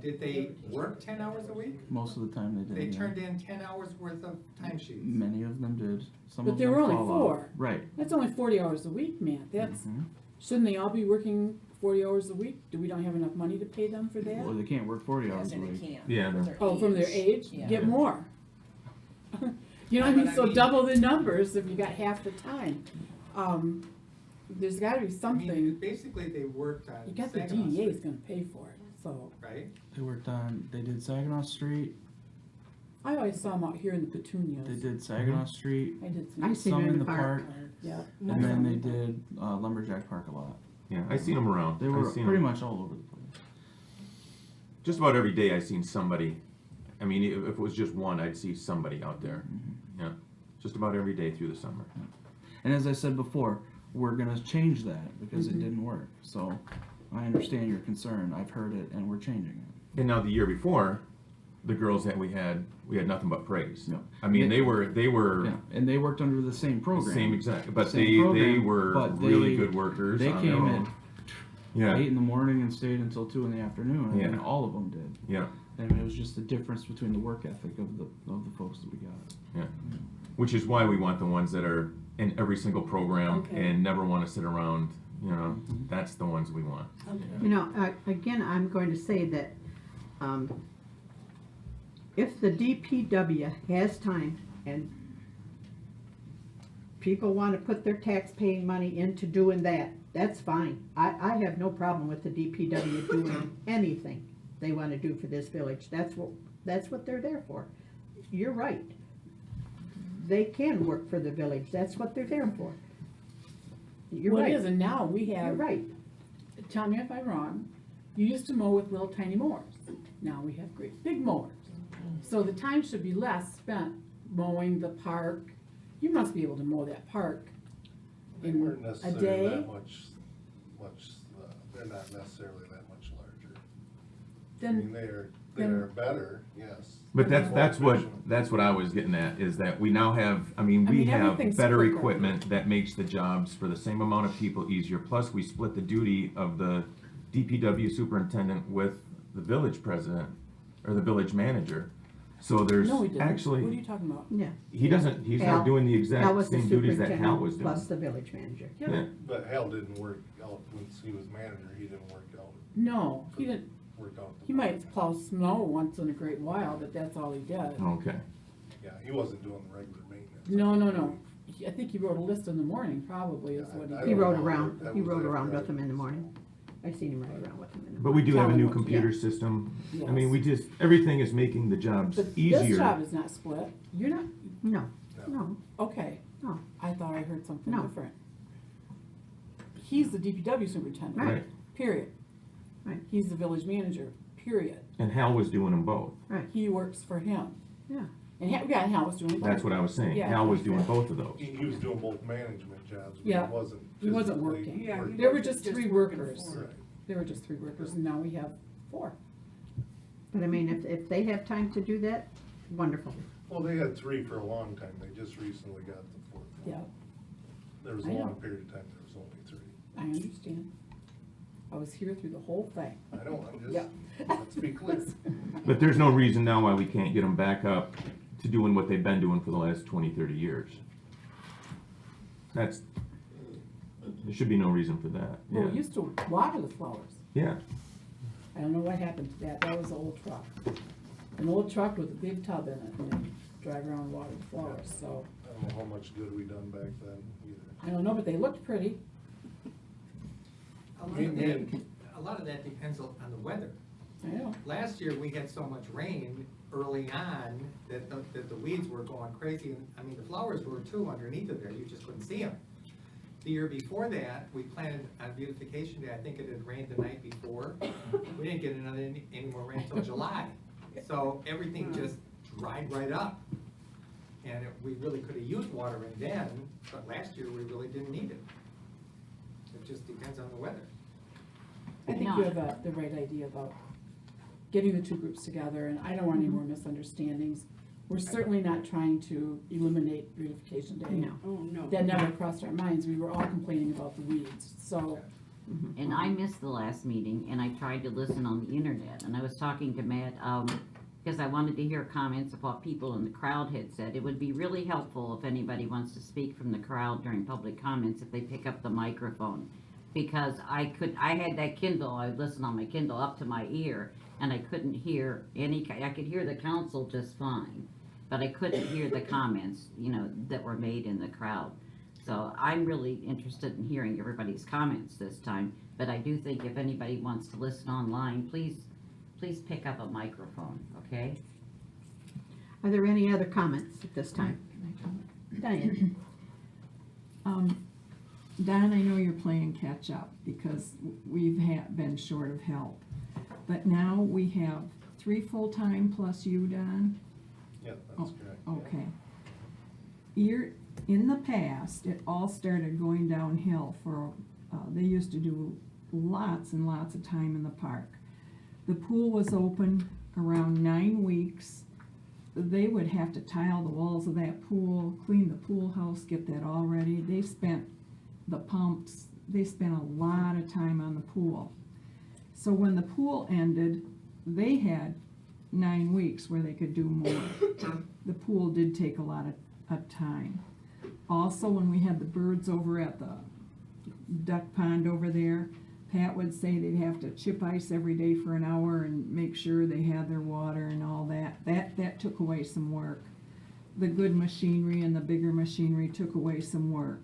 Did they work 10 hours a week?
Most of the time they
They
did. yeah.
turned in 10 hours worth of timesheets.
Many of them did. Some
But
of
there
them
were only
fall out.
4.
Right.
That's only 40 hours a week, Matt. That's,
Mhm.
shouldn't they all be working 40 hours a week? Do we not have enough money to pay them for that?
Well, they can't work 40 hours a week.
Yeah,
With
they're-
their
Oh, from their age?
Yeah.
Get more. You know what I mean?
But I
So
mean-
double the numbers if you got half the time. There's gotta be
I mean,
something,
basically, they worked on
you got the
Saginaw
DDA is
Street,
gonna pay for it, so.
right?
They did Saginaw Street,
I always saw them out here in the petunias.
they did Saginaw Street,
I did
I
see,
see
some
them
in the park,
yeah.
and then they did Lumberjack Park a lot.
yeah, I seen them around.
They
I
were
seen
pretty
'em.
much all over the place.
Just about every day I seen somebody. I mean, if it was just one, I'd see somebody out there. Yeah, just about every day through the summer.
And as I said before, we're gonna change that because it didn't work. So I understand your concern. I've heard it, and we're changing it.
And now the year before, the girls that we had nothing but praise.
Yeah.
I mean, they were
Yeah, and they worked under the same program.
same exact, but
Same
they
program,
were
but
really
they-
good workers
They
on their
came
own.
at
Yeah,
8 in the morning and stayed until 2 in the afternoon. I mean,
Yeah.
all of them did.
yeah,
And it was just the difference between the work ethic of the folks that we got.
yeah. Which is why we want the ones that are in every single program
Okay.
and never want to sit around. You know, that's the ones we want.
You know, again, I'm going to say that, if the DPW has time and people wanna put their tax-paying money into doing that, that's fine. I have no problem with the DPW doing anything they wanna do for this village. That's what they're there for. You're right. They can work for the village. That's what they're there for. You're
Well, it
right.
is, and now we
You're
have,
right.
tell me if I'm wrong, you used to mow with little tiny mowers. Now we have great big mowers. So the time should be less spent mowing the park. You must be able to mow that park
They
in
weren't
a
necessarily
day.
that much, they're not necessarily that much larger. I mean,
Then,
they are better, yes.
But
More
that's
efficient.
what I was getting at, is that we now have, I mean, we have
everything's
better
quicker.
equipment that makes the jobs for the same amount of people easier. Plus, we split the duty of the DPW superintendent with the village president, or the village manager. So there's
no, we didn't. What are
actually,
you talking about?
Yeah.
he's
Hal-
not doing the
Hal
exact
was the
same duties that Hal
superintendent
was doing.
plus the village manager.
Yeah,
But Hal didn't work out, once he was manager, he didn't work out,
No, he didn't,
work out. the-
he might plow snow once in a great while, but that's all he did.
okay.
Yeah, he wasn't doing the regular maintenance.
No. I think he wrote a list in the morning, probably, is what
I
he
He
did.
don't
rode
know.
around,
That
he
was
rode
after
around
I
with them in the
was-
morning. I seen him ride around with them in the
But we do have a
Tell
new
him what-
computer
yeah.
system. I
Yes.
mean, everything is making the jobs
But
easier.
this job is not split. You're not,
No, no,
okay.
No.
I thought I heard something
No.
different. He's the DPW superintendent.
Right.
Period.
Right.
He's the village manager, period.
And Hal was doing them both.
He works for him.
Yeah.
And Hal was doing both.
That's what I was saying.
Yeah.
Hal was doing both of those.
He was doing both management jobs, but
Yeah.
he wasn't.
He wasn't
physically
working.
Yeah, he
There were
wasn't
just
just
3
working
workers.
for
Right.
There were just 3 workers, and now we have 4.
but I mean, if they have time to do that, wonderful.
Well, they had 3 for a long time, they just recently got the 4th.
Yeah,
There was a
I know.
long period of time, there was only 3.
I understand. I was here through the whole thing.
I don't, I'm
Yeah.
just, let's be clear.
But there's no reason now why we can't get them back up to doing what they've been doing for the last 20, 30 years. There should be no reason for that.
Well, we
Yeah.
used to water the flowers.
Yeah.
I don't know what happened to that. That was an old truck. An old truck with a big tub in it, and they drive around and water the flowers, so.
I don't know how much good we done back then either.
I don't know, but they looked pretty.
A lot of that depends on the weather.
I know.
Last year, we had so much rain early on that the weeds were going crazy. And I mean, the flowers were too underneath of there, you just couldn't see them. The year before that, we planted on beautification day, I think it had rained the night before. We didn't get any more rain until July. So everything just dried right up. And we really could have used watering then, but last year, we really didn't need it. It just depends on the weather.
I think you have the right idea about getting the 2 groups together, and I don't want any more misunderstandings. We're certainly not trying to eliminate beautification day.
No.
Oh, no.
That never crossed our minds. We were all complaining about the weeds, so.
And I missed the last meeting, and I tried to listen on the internet, and I was talking to Matt, because I wanted to hear comments of what people in the crowd had said. It would be really helpful if anybody wants to speak from the crowd during public comments, if they pick up the microphone. Because I had that Kindle, I would listen on my Kindle up to my ear, and I couldn't hear I could hear the council just fine, but I couldn't hear the comments, that were made in the crowd. So I'm really interested in hearing everybody's comments this time, but I do think if anybody wants to listen online, please pick up a microphone, okay?
Are there any other comments at this time? Diane?
Don, I know you're playing catch up because we've been short of help. But now we have 3 full-time plus you, Don?
Yeah, that's correct.
Okay. In the past, it all started going downhill they used to do lots and lots of time in the park. The pool was open around 9 weeks. They would have to tile the walls of that pool, clean the pool house, get that all ready. They spent the pumps, they spent a lot of time on the pool. So when the pool ended, they had 9 weeks where they could do more. The pool did take a lot of time. Also, when we had the birds over at the duck pond over there, Pat would say they'd have to chip ice every day for an hour and make sure they had their water and all that. That took away some work. The good machinery and the bigger machinery took away some work.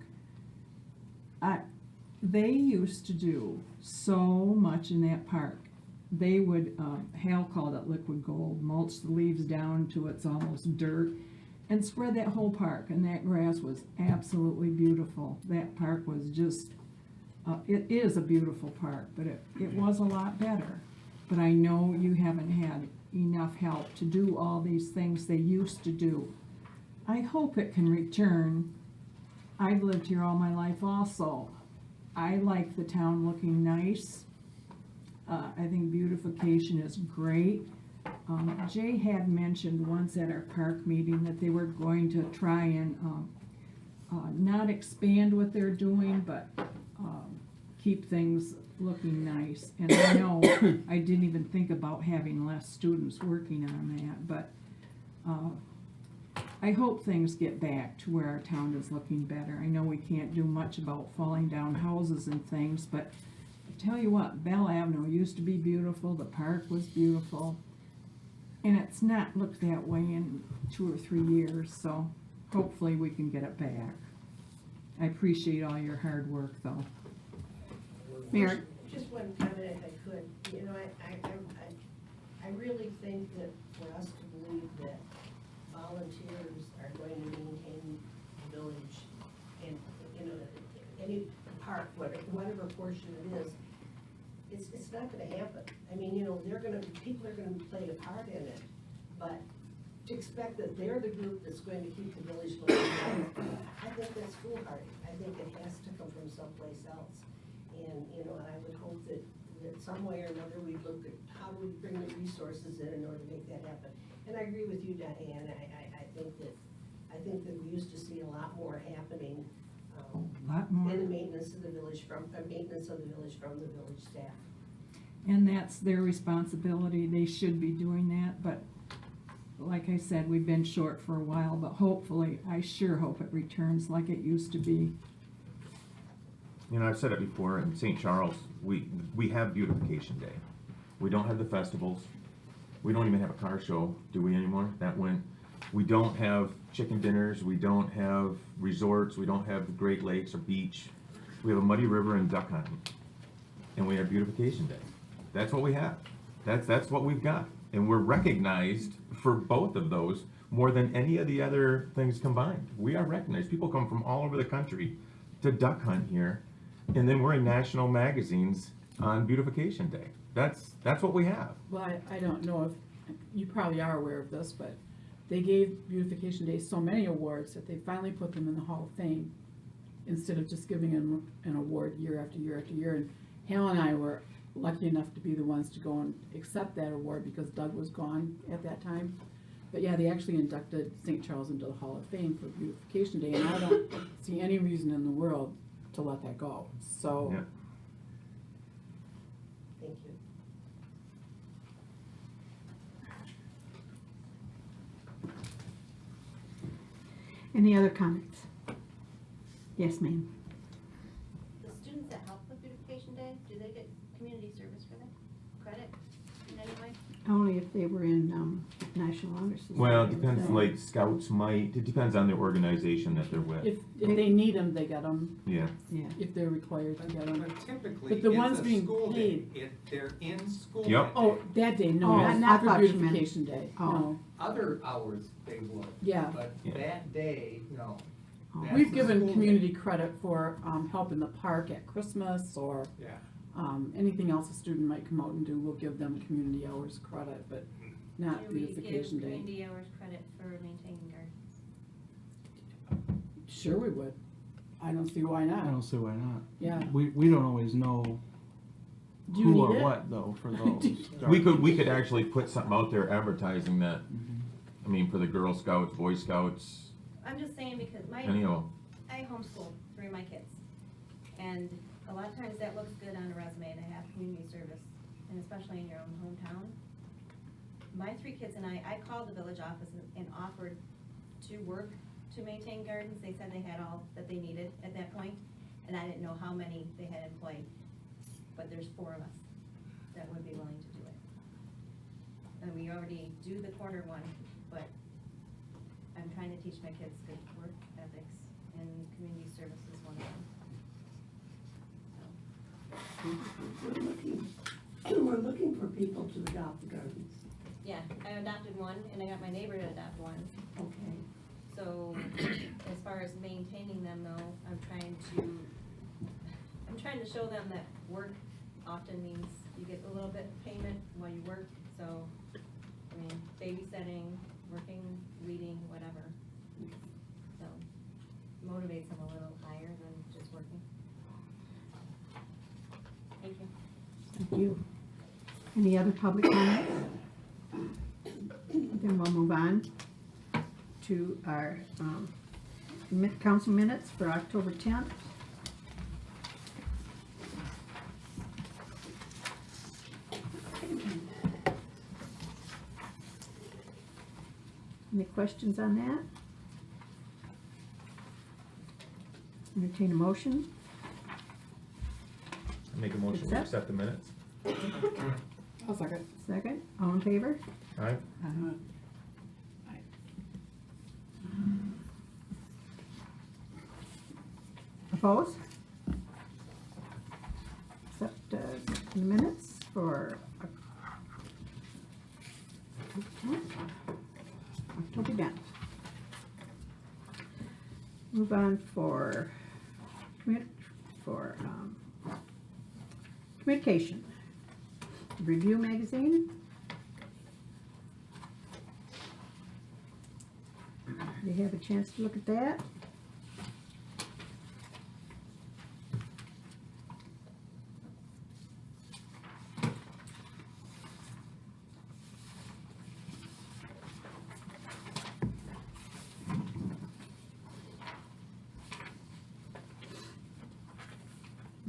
They used to do so much in that park. They would, Hal called it liquid gold, mulch the leaves down to it's almost dirt, and spread that whole park, and that grass was absolutely beautiful. That park was just, it is a beautiful park, but it was a lot better. But I know you haven't had enough help to do all these things they used to do. I hope it can return. I've lived here all my life also. I like the town looking nice. I think beautification is great. Jay had mentioned once at our park meeting that they were going to try and not expand what they're doing, but keep things looking nice. And I know I didn't even think about having less students working on that, but I hope things get back to where our town is looking better. I know we can't do much about falling down houses and things, but I tell you what, Bell Avenue used to be beautiful, the park was beautiful, and it's not looked that way in 2 or 3 years, so hopefully we can get it back. I appreciate all your hard work, though.
Mary?
Just one comment if I could. I really think that for us to believe that volunteers are going to maintain the village and, any park, whatever portion it is, it's not gonna happen. I mean, people are gonna play a part in it, but to expect that they're the group that's going to keep the village looking better, I think that's foolhardy. I think it has to come from someplace else. And, I would hope that some way or another we look at how do we bring the resources in order to make that happen. And I agree with you, Diane. I think that we used to see a lot more happening,
A lot more.
in the maintenance of the village from the village staff.
And that's their responsibility. They should be doing that, but like I said, we've been short for a while, but hopefully, I sure hope it returns like it used to be.
I've said it before, in St. Charles, we have beautification day. We don't have the festivals. We don't even have a car show, do we anymore? We don't have chicken dinners, we don't have resorts, we don't have the Great Lakes or beach. We have a muddy river and duck hunting. And we have beautification day. That's what we have. That's what we've got. And we're recognized for both of those more than any of the other things combined. We are recognized. People come from all over the country to duck hunt here. And then we're in national magazines on beautification day. That's what we have.
Well, I don't know if, you probably are aware of this, but they gave Beautification Day so many awards that they finally put them in the Hall of Fame instead of just giving them an award year after year after year. And Hal and I were lucky enough to be the ones to go and accept that award because Doug was gone at that time. But yeah, they actually inducted St. Charles into the Hall of Fame for Beautification Day, and I don't see any reason in the world to let that go, so.
Yeah.
Thank you.
Any other comments? Yes, ma'am.
The students that help with Beautification Day, do they get community service for that credit in any way?
Only if they were in, National Honor Society.
Well, it depends,
so-
like scouts might, it depends on the organization that they're with.
If they need them, they get them,
Yeah.
Yeah.
if they're required to get them.
But typically,
But the ones
it's a
being
school day.
paid-
They're in school
Yep.
that
Oh,
day.
that day, no,
Oh,
not
I
for
thought you meant-
Beautification Day,
Oh.
no.
Other hours they would.
Yeah.
But
Yeah.
that day, no.
Oh.
That's
We've
a
given
school day.
community credit for, help in the park at Christmas or,
Yeah.
anything else a student might come out and do, we'll give them community hours credit, but not
Do we give
Beautification Day.
community hours credit for maintaining gardens?
Sure we would. I don't see why
I
not.
don't see why not.
Yeah.
We don't always know
Do you
who
need
or
it?
what though for those.
We could actually put something out there advertising that, I mean, for the Girl Scouts, Boy Scouts,
I'm just saying because
any of them.
I homeschool 3 of my kids. And a lot of times that looks good on a resume to have community service, and especially in your own hometown. My 3 kids and I called the village office and offered to work to maintain gardens. They said they had all that they needed at that point, and I didn't know how many they had employed. But there's 4 of us that would be willing to do it. And we already do the quarter one, but I'm trying to teach my kids good work ethics, and community service is one of them.
We're looking for people to adopt the gardens.
Yeah, I adopted one, and I got my neighbor to adopt one.
Okay.
So, as far as maintaining them though, I'm trying to show them that work often means you get a little bit of payment while you work, so, I mean, babysitting, working, reading, whatever. So, motivates them a little higher than just working. Thank you.
Thank you. Any other public comments? Then we'll move on to our council minutes for October 10th. Any questions on that? Entertain a motion.
Make a motion to
Accept.
accept the minutes.
I'll second.
Second, all in favor?
All right.
Opposed? Accept the minutes for October 10th. Move on for communication. Review magazine. You have a chance to look at that?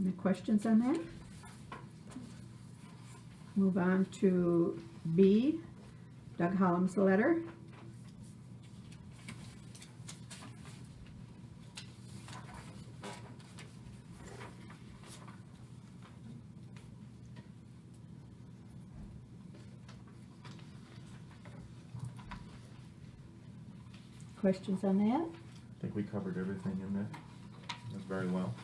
Any questions on that? Move on to B, Doug Hollum's letter. Questions on that?
I think we covered everything in there. That's very well.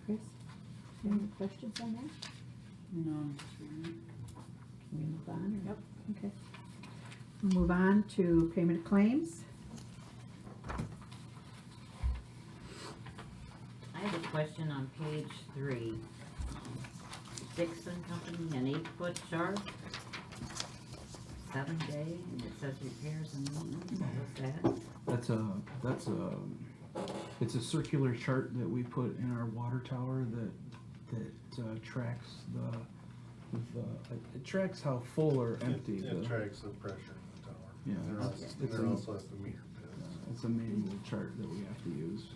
Chris, any questions on that?
No.
Can we move on? or-
Yep.
Okay. We'll move on to payment of claims.
I have a question on page 3. Dixon Company, an 8-foot chart. 7-day, and it says repairs and maintenance, what was that?
It's a circular chart that we put in our water tower that tracks it tracks how full or empty.
It tracks the pressure in the tower.
Yeah,
And
it's
there
a-
also has the meter pits.
It's a manual chart that we have to use.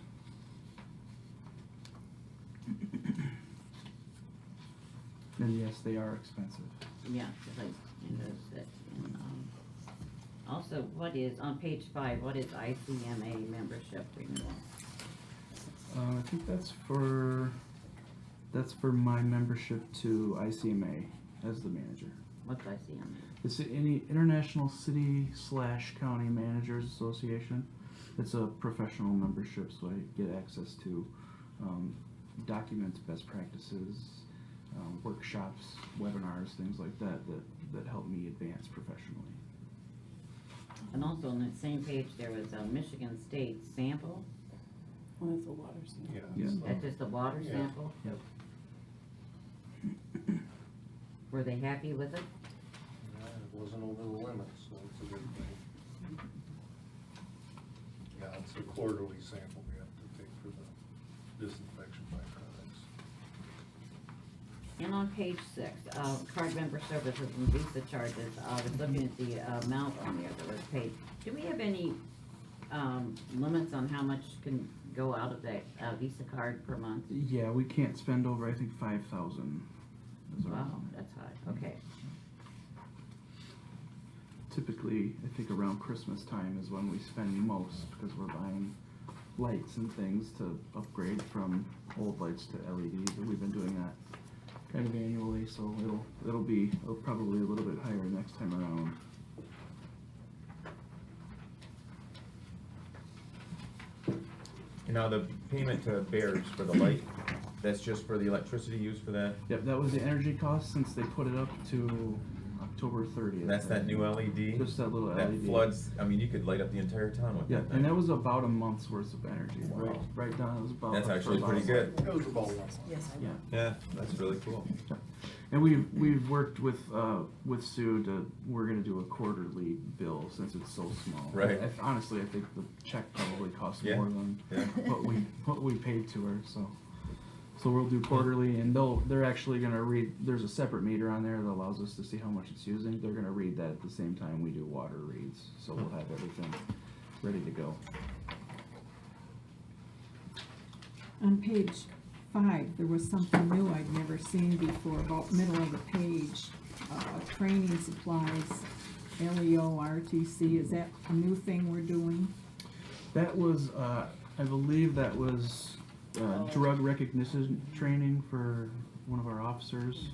And yes, they are expensive.
Yeah, 'cause I noticed that. And, also, what is, on page 5, what is ICMA membership renewal?
I think that's for my membership to ICMA as the manager.
What's ICMA?
It's any International City / County Managers Association. It's a professional membership, so I get access to documents, best practices, workshops, webinars, things like that help me advance professionally.
And also on that same page, there was a Michigan State sample.
Well, that's a water sample.
Yeah.
That's just a water
Yeah.
sample?
Yep.
Were they happy with it?
It wasn't over the limit, so it's a good thing. Yeah, it's a quarterly sample we have to take for the disinfection byproducts.
And on page 6, card member services and Visa charges, I was looking at the amount on there that was paid. Do we have any limits on how much can go out of that Visa card per month?
Yeah, we can't spend over, I think, 5,000.
Wow, that's high, okay.
Typically, I think around Christmas time is when we spend most, because we're buying lights and things to upgrade from old lights to LEDs, and we've been doing that kind of annually, so it'll probably a little bit higher next time around.
And now the payment to Bears for the light, that's just for the electricity used for that?
Yep, that was the energy cost since they put it up to October 30th.
That's that new LED?
Just that little
That
LED.
floods, I mean, you could light up the entire town with
Yeah,
that
and
thing.
that was about a month's worth of energy.
Wow.
Right down, it was about.
That's
for
actually
about
pretty
a
good.
month.
It was about one.
Yes, I
Yeah.
Yeah, that's really cool.
And we've worked with Sue to, we're gonna do a quarterly bill since it's so small.
Right.
Honestly, I think the check probably costs
Yeah,
more than
yeah.
what we paid to her, so. So we'll do quarterly, and they're actually gonna read, there's a separate meter on there that allows us to see how much it's using. They're gonna read that at the same time we do water reads, so we'll have everything ready to go.
On page 5, there was something new I'd never seen before, about middle of the page, training supplies, LEO, RTC, is that a new thing we're doing?
That was, I believe that was drug recognition training for one of our officers,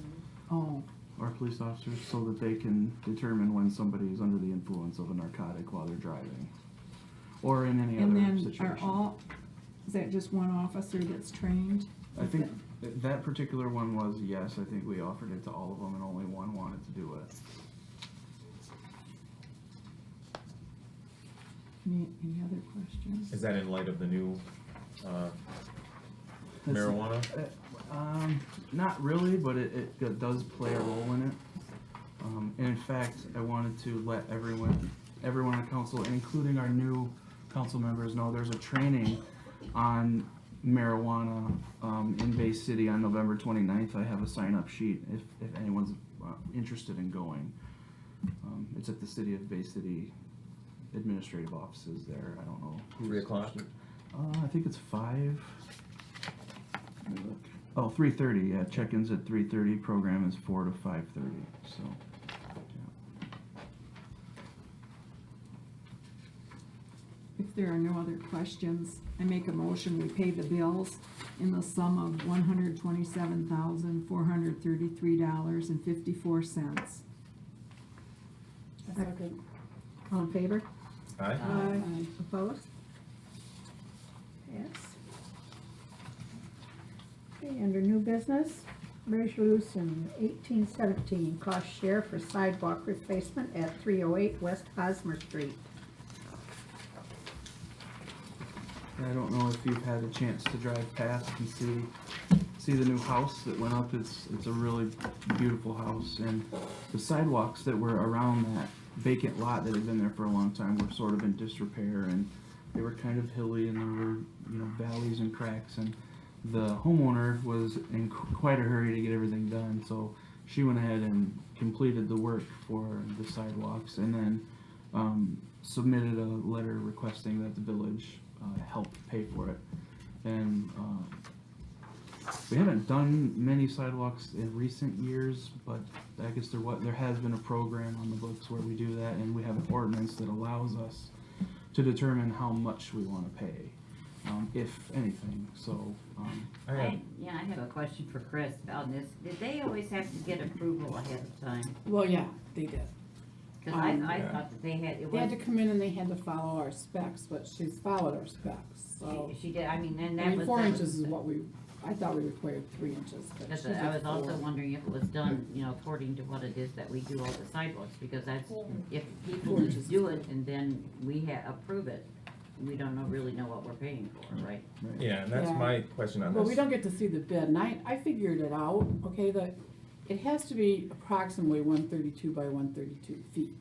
Oh,
our police officers, so that they can determine when somebody is under the influence of a narcotic while they're driving, or in any
and
other
then
situation.
is that just one officer that's trained?
I think that particular one was, yes, I think we offered it to all of them and only one wanted to do it.
Any other questions?
Is that in light of the new marijuana?
Not really, but it does play a role in it. And in fact, I wanted to let everyone on council, including our new council members, know there's a training on marijuana in Bay City on November 29th. I have a sign-up sheet if anyone's interested in going. It's at the City of Bay City administrative offices there. I don't know.
3 o'clock?
I think it's 5. Let me look. Oh, 3:30, yeah, check-ins at 3:30, program is 4 to 5:30, so, yeah.
If there are no other questions, I make a motion, we pay the bills in the sum of $127,433.54.
Second. All in favor?
Aye.
Aye.
Opposed? Yes. Okay, under new business, resolution 1817, cost share for sidewalk replacement at 308 West Hosmer Street.
I don't know if you've had a chance to drive past and see see the new house that went up. It's a really beautiful house, and the sidewalks that were around that vacant lot that had been there for a long time were sort of in disrepair, and they were kind of hilly, and there were, you know, valleys and cracks, and the homeowner was in quite a hurry to get everything done, so she went ahead and completed the work for the sidewalks, and then submitted a letter requesting that the village help pay for it. And we haven't done many sidewalks in recent years, but I guess there has been a program on the books where we do that, and we have an ordinance that allows us to determine how much we want to pay, if anything. So
I have a question for Chris about this. Did they always have to get approval ahead of time?
Well, yeah, they did.
Because I thought that they had,
They had to come in and they had to follow our specs, but she's followed our specs, so.
she did, I mean, and
I
that
mean,
was.
4
that
inches
was-
is what I thought we required 3 inches, but
Because
she's
I
at
was also
4.
wondering if it was done, you know, according to what it is that we do all the sidewalks, because that's, if people
4
just
inches.
do it and then we approve it, we don't really know what we're paying for, right?
Yeah, and that's
Yeah.
my question on
But we
this.
don't get to see the bid, and I figured it out, okay, that it has to be approximately 132 by 132 feet.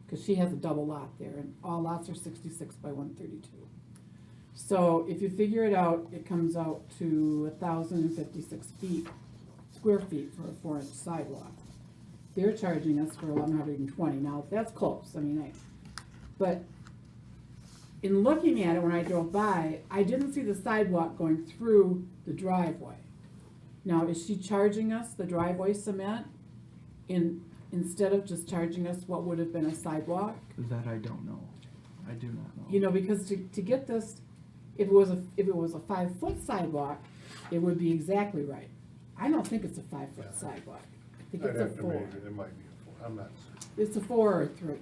Cause she has a double lot there, and all lots are 66 by 132. So if you figure it out, it comes out to 1,056 square feet for a 4-inch sidewalk. They're charging us for 1,120, now that's close, I mean, but in looking at it when I drove by, I didn't see the sidewalk going through the driveway. Now, is she charging us the driveway cement instead of just charging us what would have been a sidewalk?
that I don't know. I do not know.
You know, because to get this, if it was a 5-foot sidewalk, it would be exactly right. I don't think it's a 5-foot sidewalk. I think
I'd
it's a
have to
4.
measure, it might be a 4, I'm not certain.
It's a 4 or a 3,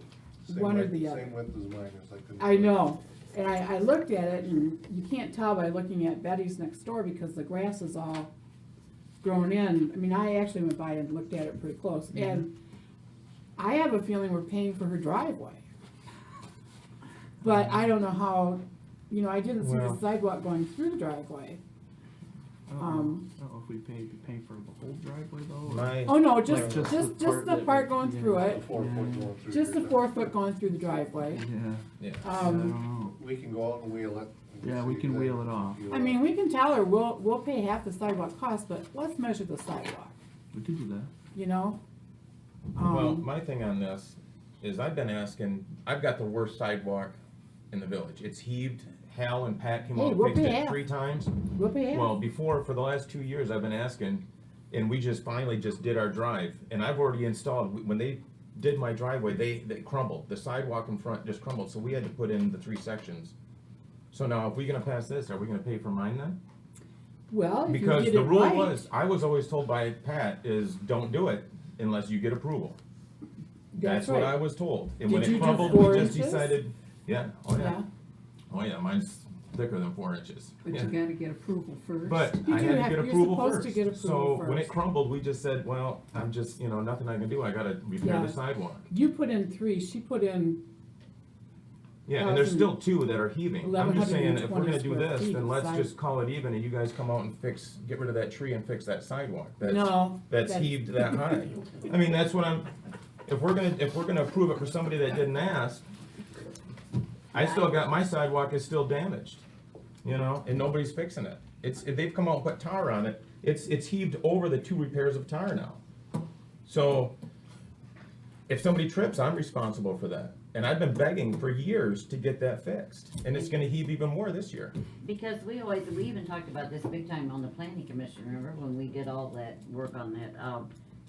one or the other.
Same width as mine, it's like the.
I know, and I looked at it, and you can't tell by looking at Betty's next door because the grass is all grown in. I mean, I actually went by and looked at it pretty close, and I have a feeling we're paying for her driveway. But I don't know how, you know, I didn't see the
Well-
sidewalk going through the driveway.
I don't know if we pay for the whole driveway though. or-
My,
Oh, no,
Like
just
just the
the
part
part
that-
going
yeah.
through
A
it,
4 foot going through.
just the
your
4 foot going through the driveway.
Yeah,
yeah.
I don't know.
We can go out and wheel it. and
Yeah, we
see
can
if
wheel
that-
it off.
wheel
I
it
mean,
off.
we can tell her, we'll pay half the sidewalk cost, but let's measure the sidewalk,
We could do that.
you know?
Well, my thing on this is I've been asking, I've got the worst sidewalk in the village. It's heaved. Hal and Pat came
Hey,
out and
we'll
fixed
pay
it
half.
3 times.
We'll pay half.
Well, for the last 2 years, I've been asking, and we just finally just did our drive, and I've already installed, when they did my driveway, they crumbled. The sidewalk in front just crumbled, so we had to put in the 3 sections. So now, if we're gonna pass this, are we gonna pay for mine then?
Well, if you
Because
get
the
it
rule
right,
was, I was always told by Pat, is don't do it unless you get approval. That's what I
right.
was told. And
Did
when
you
it
do
crumbled,
4
we just
inches?
decided, yeah, oh yeah,
Yeah,
oh yeah, mine's thicker than 4 inches.
But
Yeah.
you gotta get approval first.
But
You
I
do
had to
have-
get
you're
approval
supposed
first.
to get approval
So when it
first.
crumbled, we just said, well, I'm just, nothing I can do, I gotta repair
Yeah.
the sidewalk.
you put in 3, she put in,
Yeah, and there's
1,000
still 2 that are heaving. I'm just saying, if we're
1,120
gonna do
square
this,
feet
then
of
let's
side-
just call it even and you guys come out and get rid of that tree and fix that sidewalk.
No,
That's
that's-
heaved that high. I mean, that's what if we're gonna approve it for somebody that didn't ask, I still got, my sidewalk is still damaged, and nobody's fixing it. They've come out and put tar on it, it's heaved over the 2 repairs of tar now. So, if somebody trips, I'm responsible for that. And I've been begging for years to get that fixed, and it's gonna heave even more this year.
Because we even talked about this big time on the planning commission, remember, when we did all that work on that,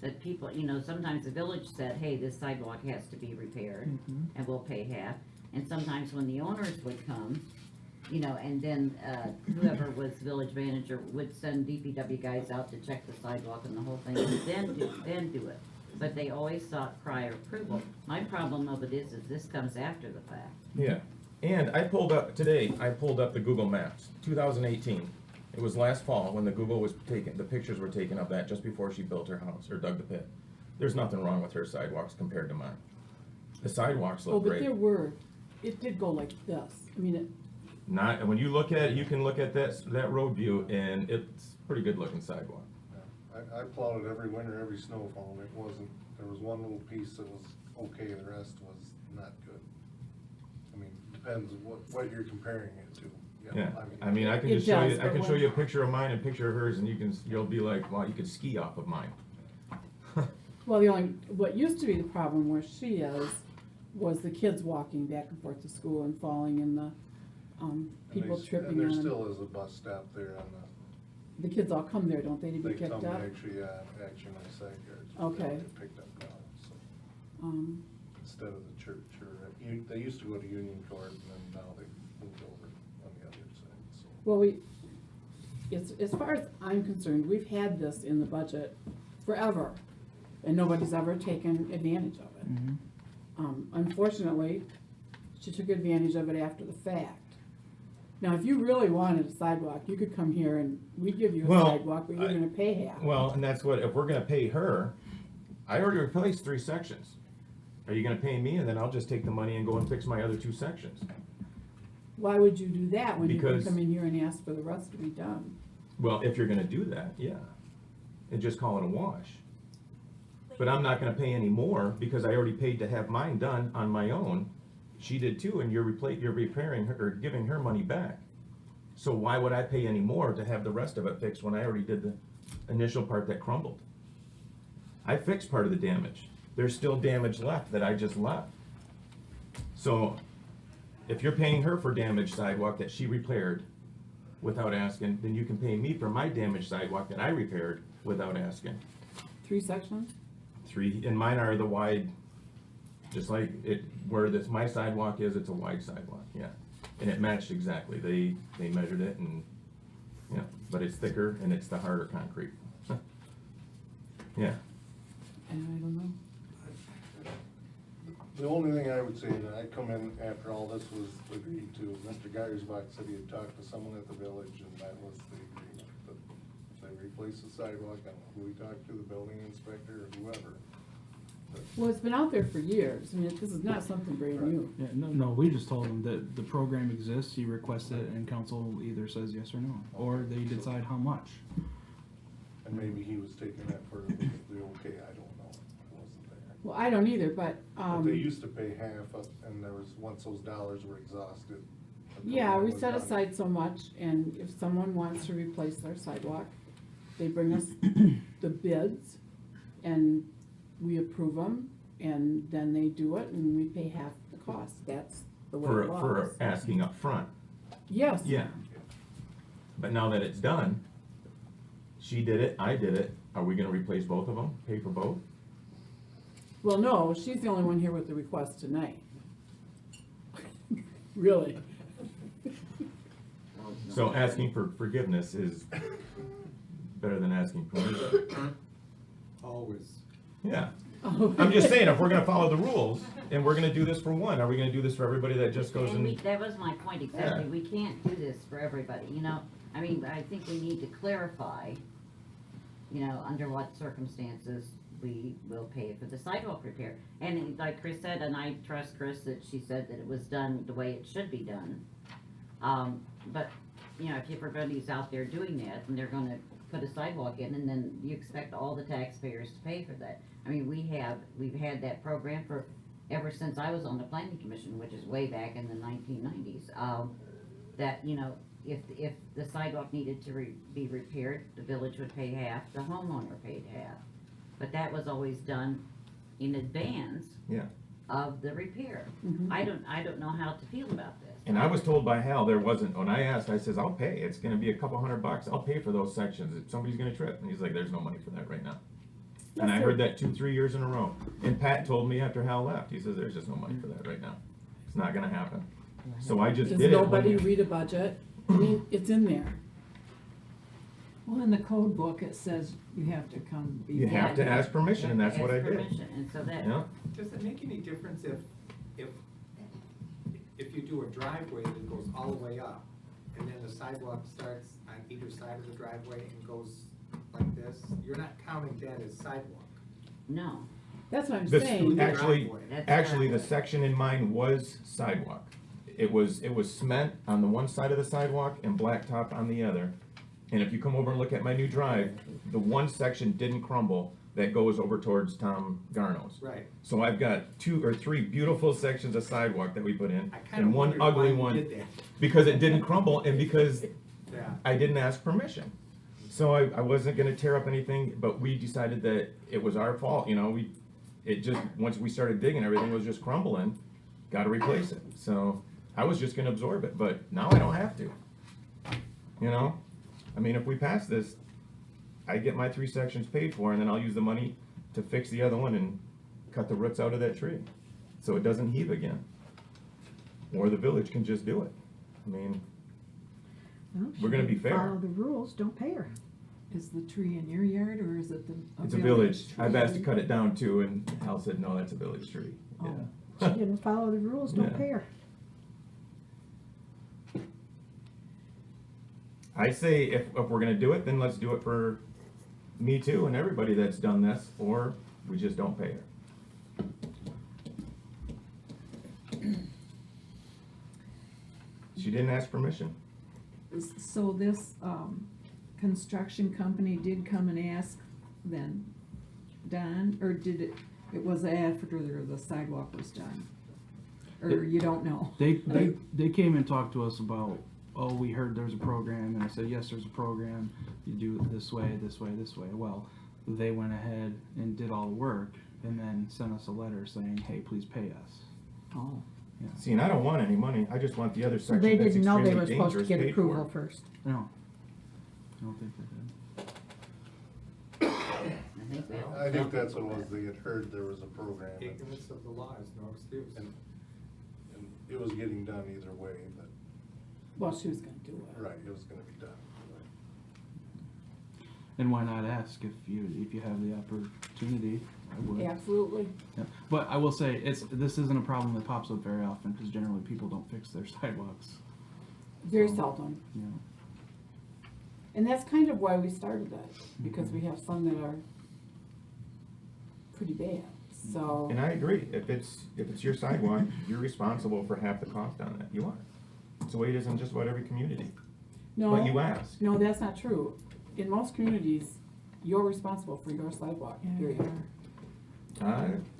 that people, sometimes the village said, hey, this sidewalk has to be repaired, and we'll pay half. And sometimes when the owners would come, and then, whoever was village manager would send DPW guys out to check the sidewalk and the whole thing, and then do it. But they always sought prior approval. My problem of it is this comes after the fact.
Yeah, and I pulled up the Google Maps, 2018. It was last fall when the pictures were taken of that just before she built her house or dug the pit. There's nothing wrong with her sidewalks compared to mine. The sidewalks
oh,
look
but
great.
it did go like this. I mean,
When you look at it, you can look at that road view and pretty good looking sidewalk.
I plowed it every winter, every snowfall, and it wasn't, there was one little piece that was okay, the rest was not good. I mean, depends what you're comparing it to.
Yeah, I mean, I can
It
just show you,
does,
I
but
can show
when-
you a picture of mine and a picture of hers, and you'll be like, wow, you could ski off of mine.
Well, what used to be the problem where she is, was the kids walking back and forth to school and falling in the, people tripping
And there
on them.
still is a bus stop there on
The kids all come there, don't they, to be
they
picked
come
up?
actually, actually my side yards.
Okay.
They get picked up now, so, instead of the church, or, they used to go to Union Court, and then now they moved over on the other side, so.
Well, as far as I'm concerned, we've had this in the budget forever, and nobody's ever taken advantage of it. Unfortunately, she took advantage of it after the fact. Now, if you really wanted a sidewalk, you could come here and we'd give you a
Well,
sidewalk, but you're gonna pay half.
Well, and that's what, if we're gonna pay her, I already replaced 3 sections. Are you gonna pay me, and then I'll just take the money and go and fix my other 2 sections?
Why would you do that when you can
Because-
come in here and ask for the rest to be done?
Well, if you're gonna do that, yeah, and just call it a wash. But I'm not gonna pay any more, because I already paid to have mine done on my own. She did too, and you're repairing her, or giving her money back. So why would I pay any more to have the rest of it fixed when I already did the initial part that crumbled? I fixed part of the damage. There's still damage left that I just left. So if you're paying her for damaged sidewalk that she repaired without asking, then you can pay me for my damaged sidewalk that I repaired without asking.
3 sections?
3, and mine are the wide, just like it, where this, my sidewalk is, it's a wide sidewalk, yeah. And it matched exactly, they measured it and, yeah, but it's thicker and it's the harder concrete. Yeah,
And I don't know.
The only thing I would say, that I come in after all this was agreed to, Mr. Geiersbach said he had talked to someone at the village, and that was the agreement, that if they replace the sidewalk, I don't know who we talked to, the building inspector or whoever. But
Well, it's been out there for years. I mean, this is not something brand new.
Yeah, no, we just told him that the program exists, he requests it, and council either says yes or no, or they decide how much.
And maybe he was taking that for the okay, I don't know, I wasn't there.
Well, I don't either, but,
But they used to pay half up, and there was, once those dollars were exhausted. the
yeah,
program
we
was
set
done.
aside so much, and if someone wants to replace their sidewalk, they bring us the bids, and we approve them, and then they do it, and we pay half the cost. That's the way it
for
was.
asking up front.
Yes.
Yeah. But now that it's done, she did it, I did it, are we gonna replace both of them, pay for both?
Well, no, she's the only one here with the request tonight. Really?
So asking for forgiveness is better than asking permission.
Always.
Yeah,
Oh.
I'm just saying, if we're gonna follow the rules, and we're gonna do this for one, are we gonna do this for everybody that just goes
And
and?
that was my point exactly,
Yeah.
we can't do this for everybody, you know, I mean, I think we need to clarify, you know, under what circumstances we will pay for the sidewalk repair. And like Chris said, and I trust Chris that she said that it was done the way it should be done. But, you know, if everybody's out there doing that, and they're gonna put a sidewalk in, and then you expect all the taxpayers to pay for that. I mean, we've had that program for, ever since I was on the planning commission, which is way back in the 1990s. That, you know, if the sidewalk needed to be repaired, the village would pay half, the homeowner paid half. But that was always done in advance
Yeah,
of the repair.
Mhm.
I don't know how to feel about this.
and I was told by Hal, there wasn't, when I asked, I says, I'll pay, it's gonna be a couple $100, I'll pay for those sections, if somebody's gonna trip, and he's like, there's no money for that right now. And I
Yes,
heard
there-
that 2-3 years in a row, and Pat told me after Hal left, he says, there's just no money for that right now, it's not gonna happen. So I just
Does
did it. when
nobody
we-
read a budget? I mean, it's in there.
Well, in the code book, it says you have to come before.
You have to ask permission, and that's what I
Ask
did.
permission, and so that,
Yeah,
Does it make any difference if you do a driveway that goes all the way up, and then the sidewalk starts on either side of the driveway and goes like this? You're not counting that as sidewalk.
no.
That's what I'm
This-
saying.
actually,
That's
actually, the
driveway.
section in mine was sidewalk. It was cement on the one side of the sidewalk and blacktop on the other, And if you come over and look at my new drive, the one section didn't crumble that goes over towards Tom Garno's.
Right.
So I've got 2 or 3 beautiful sections of sidewalk that we put in,
I kinda
and one
wondered why
ugly
you
one,
did that.
because it didn't crumble, and because
Yeah.
I didn't ask permission. So I wasn't gonna tear up anything, but we decided that it was our fault, you know, once we started digging, everything was just crumbling, gotta replace it. So I was just gonna absorb it, but now I don't have to. You know, I mean, if we pass this, I get my 3 sections paid for, and then I'll use the money to fix the other one and cut the roots out of that tree, so it doesn't heave again. Or the village can just do it. I mean,
Well,
we're gonna
she
be
didn't
fair.
Follow the rules, don't pay her. Is the tree in your yard or is it the?
It's a village.
tree?
I've asked to cut it down too, and Hal said, no, that's a village tree.
Oh.
Yeah.
She didn't follow the rules, don't
Yeah.
pay her.
I say if we're gonna do it, then let's do it for me too and everybody that's done this, or we just don't pay her. She didn't ask permission.
So this, construction company did come and ask then, Don, or did it was after the sidewalk was done? Or you don't know?
They came and talked to us about, oh, we heard there's a program, and I said, yes, there's a program, you do it this way, this way, this way. Well, they went ahead and did all the work, and then sent us a letter saying, hey, please pay us.
Oh.
Yeah.
See, and I don't want any money, I just want the other
So
section
they
that's
didn't know they
extremely
were supposed to
dangerous
get
paid for.
approval first.
No, I don't think they did.
I think we all.
I think that's what it was, they had heard there was a program, and
Ignorance of the law is no excuse.
and it was getting done either way, but,
Well, she was gonna do it.
right, it was gonna be done.
And why not ask if you have the opportunity? I would.
Absolutely.
Yeah. But I will say, this isn't a problem that pops up very often, because generally people don't fix their sidewalks,
Very seldom.
you know.
And that's kind of why we started that, because we have some that are pretty bad, so.
And I agree, if it's your sidewalk, you're responsible for half the cost on it, you are. It's the way it is in just about every community.
No,
But you ask.
no, that's not true. In most communities, you're responsible for your sidewalk, period.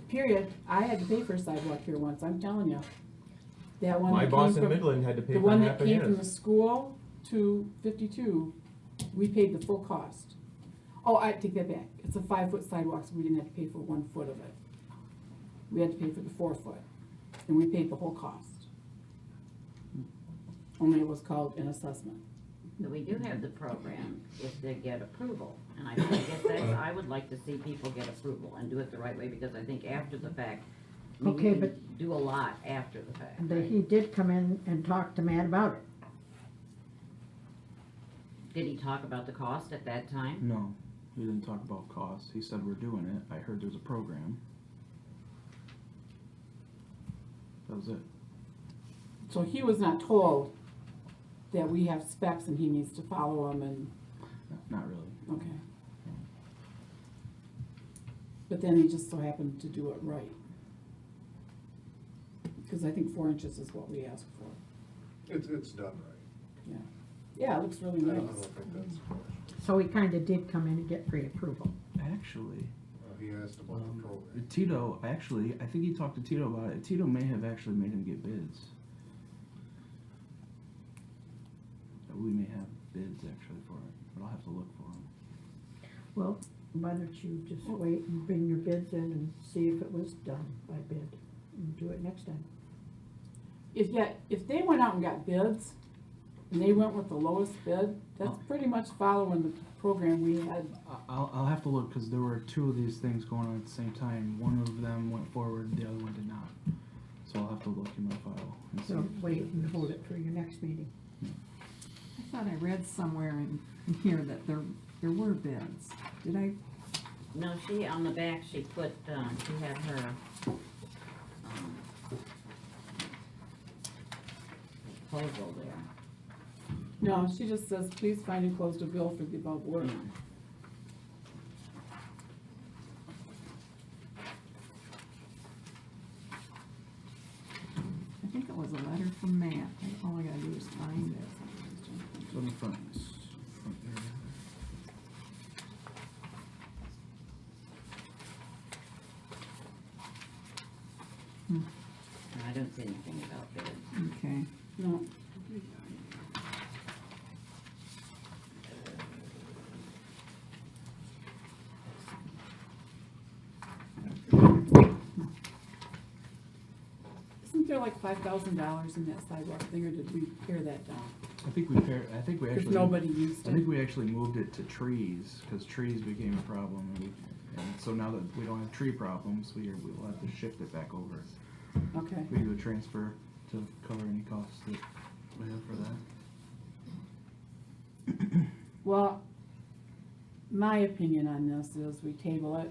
Period. I had to pay for a sidewalk here once, I'm telling you. That one
My
that
boss
came
in
from-
Midland had to pay
the
for
one
half
that
of
came from the
his.
school to 52, we paid the full cost. Oh, I take that back. It's a 5-foot sidewalk, so we didn't have to pay for 1 foot of it. We had to pay for the 4 foot, and we paid the whole cost. Only it was called an assessment.
But we do have the program if they get approval, and I guess I would like to see people get approval and do it the right way, because I think after the fact, I mean,
Okay,
you can
but-
do a lot after the fact.
He did come in and talk to Matt about it.
Did he talk about the cost at that time?
No, he didn't talk about cost. He said, we're doing it. I heard there's a program. That was it.
So he was not told that we have specs and he needs to follow them and,
Not really.
okay. But then he just so happened to do it right. Cause I think 4 inches is what we asked for.
It's done right.
Yeah, it looks really
I
nice.
don't think that's,
So he kinda did come in and get pre-approval.
Actually,
he asked about the program.
Tito, I think he talked to Tito about it. Tito may have actually made him get bids. We may have bids actually for it, but I'll have to look for them.
Well, why don't you just wait and bring your bids in and see if it was done by bid, and do it next time.
If they went out and got bids, and they went with the lowest bid, that's pretty much following the program we had.
I'll have to look, because there were 2 of these things going on at the same time. One of them went forward, the other one did not. So I'll have to look in my file and see.
So wait and hold it for your next meeting.
I thought I read somewhere in here that there were bids. Did I?
No, she, on the back, she put, she had her, proposal there.
No, she just says, please find and close the bill for the above work.
I think it was a letter from Matt. All I gotta do is find it.
So in the front area.
I don't see anything about bids.
Okay.
No. Isn't there like $5,000 in that sidewalk thing, or did we pare that down?
I think we
If
actually.
nobody used
I think
it?
we actually moved it to trees, cause trees became a problem, and so now that we don't have tree problems, we'll have to shift it back over.
Okay.
We do a transfer to cover any costs that we have for that.
Well, my opinion on this is we table it,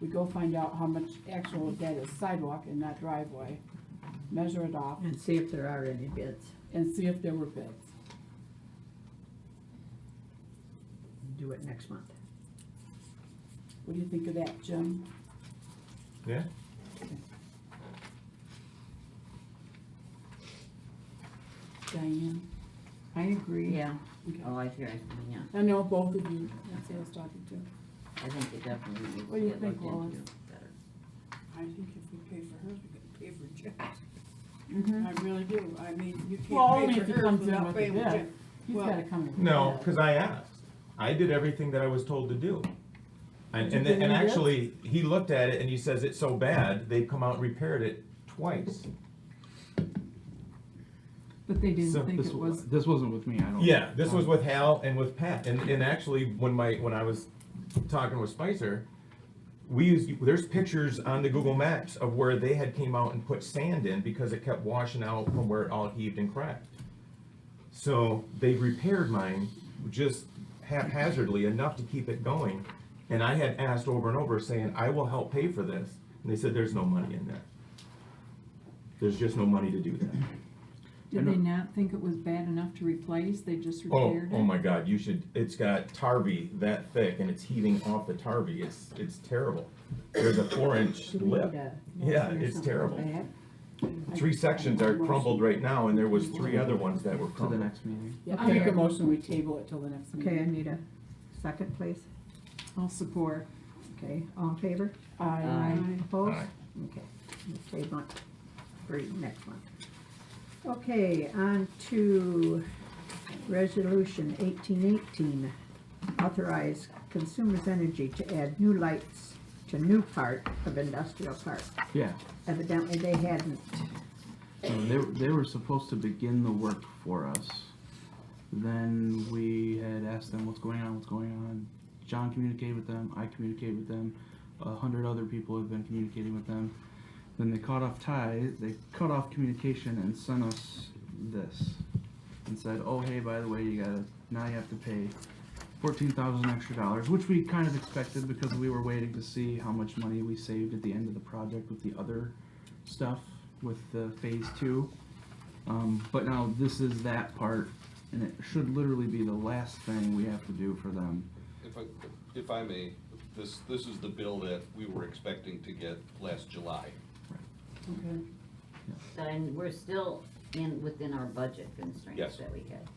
we go find out how much actual that is sidewalk and not driveway, measure it off,
And see if there are any bids.
and see if there were bids.
Do it next month.
What do you think of that, Jim?
Yeah?
Diane?
I agree.
Yeah,
Okay.
oh, I hear, yeah,
I know both of you, that's who I was talking to.
I think it definitely needs
What
to
do you
get
think,
looked
Lois?
into better.
I think if we pay for hers, we can pay for Jim's.
Mm-hmm.
I really do. I mean, you
Well,
can't
only
pay
if
for
he
hers
comes in
without
with a
paying for
bid.
Jim.
He's
Well,
gotta come in.
No, cause I asked. I did everything that I was told to do. And,
Did you
and,
get
and
any bids?
actually, he looked at it and he says it's so bad, they've come out and repaired it twice.
But they didn't
So
think
This,
it was,
this wasn't with me, I don't.
Yeah, this was with Hal and with Pat, and actually, when I was talking with Spicer, there's pictures on the Google Maps of where they had came out and put sand in because it kept washing out from where it all heaved and cracked. So they repaired mine just haphazardly enough to keep it going, and I had asked over and over saying, I will help pay for this, and they said, there's no money in there. There's just no money to do that.
did they not think it was bad enough to replace? They just
Oh,
repaired it?
oh my God, it's got tarvy that thick and it's heaving off the tarvy, it's terrible. There's a 4-inch
Do we
lip.
need a
Yeah,
motion or
it's
something
terrible.
for that?
3 sections are crumbled right now and there was 3 other ones that were
To the
crumbled.
next meeting.
Yeah, I make a motion, we table it till the next meeting.
Okay, I need a second, please.
I'll support.
Okay, all in favor?
Aye.
Opposed?
Aye.
Okay, we'll table it for next month. Okay, on to resolution 1818. Authorize Consumers Energy to add new lights to new part of industrial park.
Yeah,
Evidently, they hadn't.
they were supposed to begin the work for us. Then we had asked them what's going on. John communicated with them, I communicated with them, 100 other people have been communicating with them. Then they cut off communication and sent us this. And said, oh hey, by the way, now you have to pay $14,000 extra, which we kind of expected because we were waiting to see how much money we saved at the end of the project with the other stuff, with the phase 2. But now this is that part, and it should literally be the last thing we have to do for them.
If I may, this is the bill that we were expecting to get last July.
Okay.
And we're still within our budget constraints
Yes.
that we had,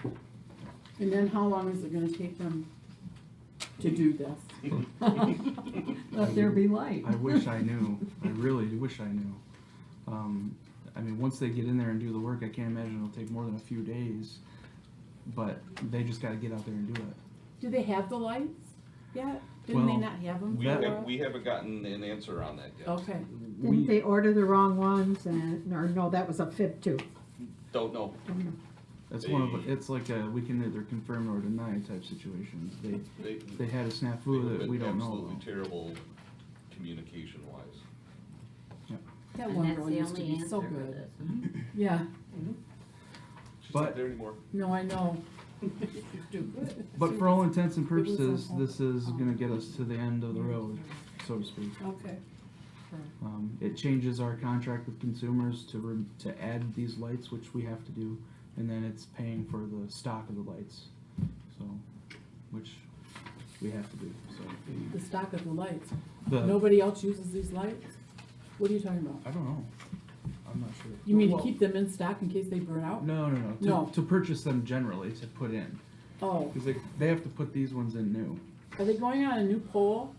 okay.
And then how long is it gonna take them to do this?
Let there be light.
I wish I knew. I really wish I knew. I mean, once they get in there and do the work, I can't imagine it'll take more than a few days. But they just gotta get out there and do it.
Do they have the lights yet? Didn't they
Well,
not have them?
We haven't gotten an answer on that yet.
Okay.
Didn't they order the wrong ones or no, that was a fib too?
Don't know.
That's one of, it's like we can either confirm or deny type situations. They had a snafu that we don't know
Absolutely
about.
terrible communication wise.
That
And
one
that's
girl
the
used to
only
be so
answer for
good.
this.
Yeah,
She's
But-
not there anymore.
no, I know.
But for all intents and
It was a
purposes,
whole-
this is gonna get us to the end of the road, so to speak.
Okay.
It changes our contract with consumers to add these lights, which we have to do, and then it's paying for the stock of the lights, so, which we have to do, so.
The stock of the lights.
The-
Nobody else uses these lights? What are you talking about?
I don't know, I'm not sure.
You mean to
Well,
keep them in stock in case they burn out?
No,
No.
to purchase them generally, to put in,
Oh,
because they have to put these ones in new.
are they going on a new pole?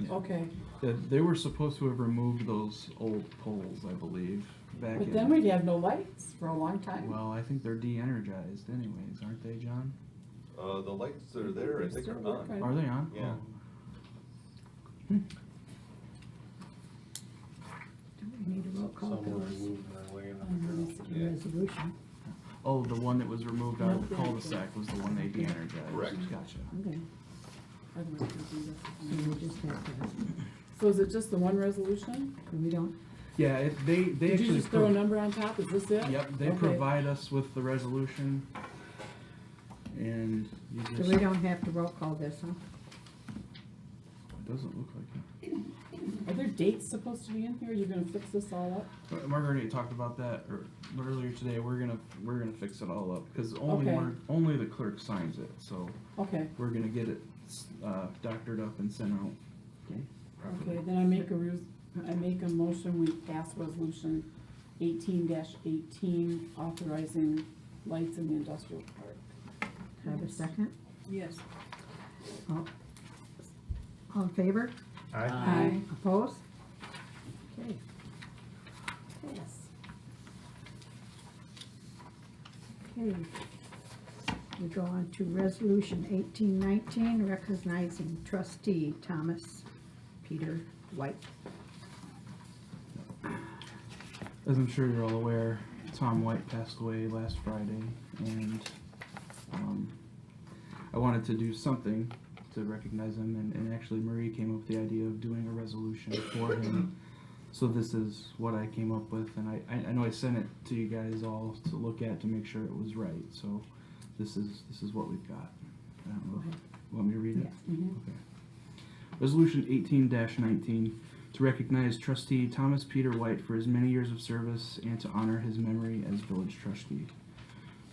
second.
Okay,
They were supposed to have removed those old poles, I believe, back
but
in.
then we'd have no lights for a long time.
Well, I think they're de-energized anyways, aren't they, John?
The lights that are there, I think are on.
Are they on?
Yeah.
Oh.
We need a roll call
Some
for
were
this.
removed and are laying
On
on the
this
ground.
Yeah.
resolution.
Oh, the one that was removed out of the
Nope.
cul-de-sac was the one they de-energized.
Correct.
Gotcha.
Okay,
Otherwise we'd do
so
this.
we just have to,
So is it just the one resolution?
we don't,
Yeah, they
Did you
actually.
just throw a number on top, is this it?
Yep, they
Okay.
provide us with the resolution. And you
so
just,
we
it
don't have to roll call this, huh?
doesn't look like it.
Are there dates supposed to be in here? You're gonna fix this all up?
Marguerite talked about that earlier today. We're gonna fix it all up, cause only
Okay.
only the clerk signs it, so
Okay,
we're gonna get it, doctored up and sent out. properly.
okay, then I make a motion, we pass resolution 18-18 authorizing lights in the industrial park.
Have a second?
Yes.
All in favor?
Aye.
Opposed? Okay. Pass. Okay. We go on to resolution 1819, recognizing trustee Thomas Peter White.
As I'm sure you're all aware, Tom White passed away last Friday, and I wanted to do something to recognize him, and actually Marie came up with the idea of doing a resolution for him. So this is what I came up with, and I know I sent it to you guys all to look at to make sure it was right. So this is what we've got. I don't know. You want me to read it?
Mhm.
Okay. Resolution 18-19 to recognize trustee Thomas Peter White for his many years of service and to honor his memory as village trustee.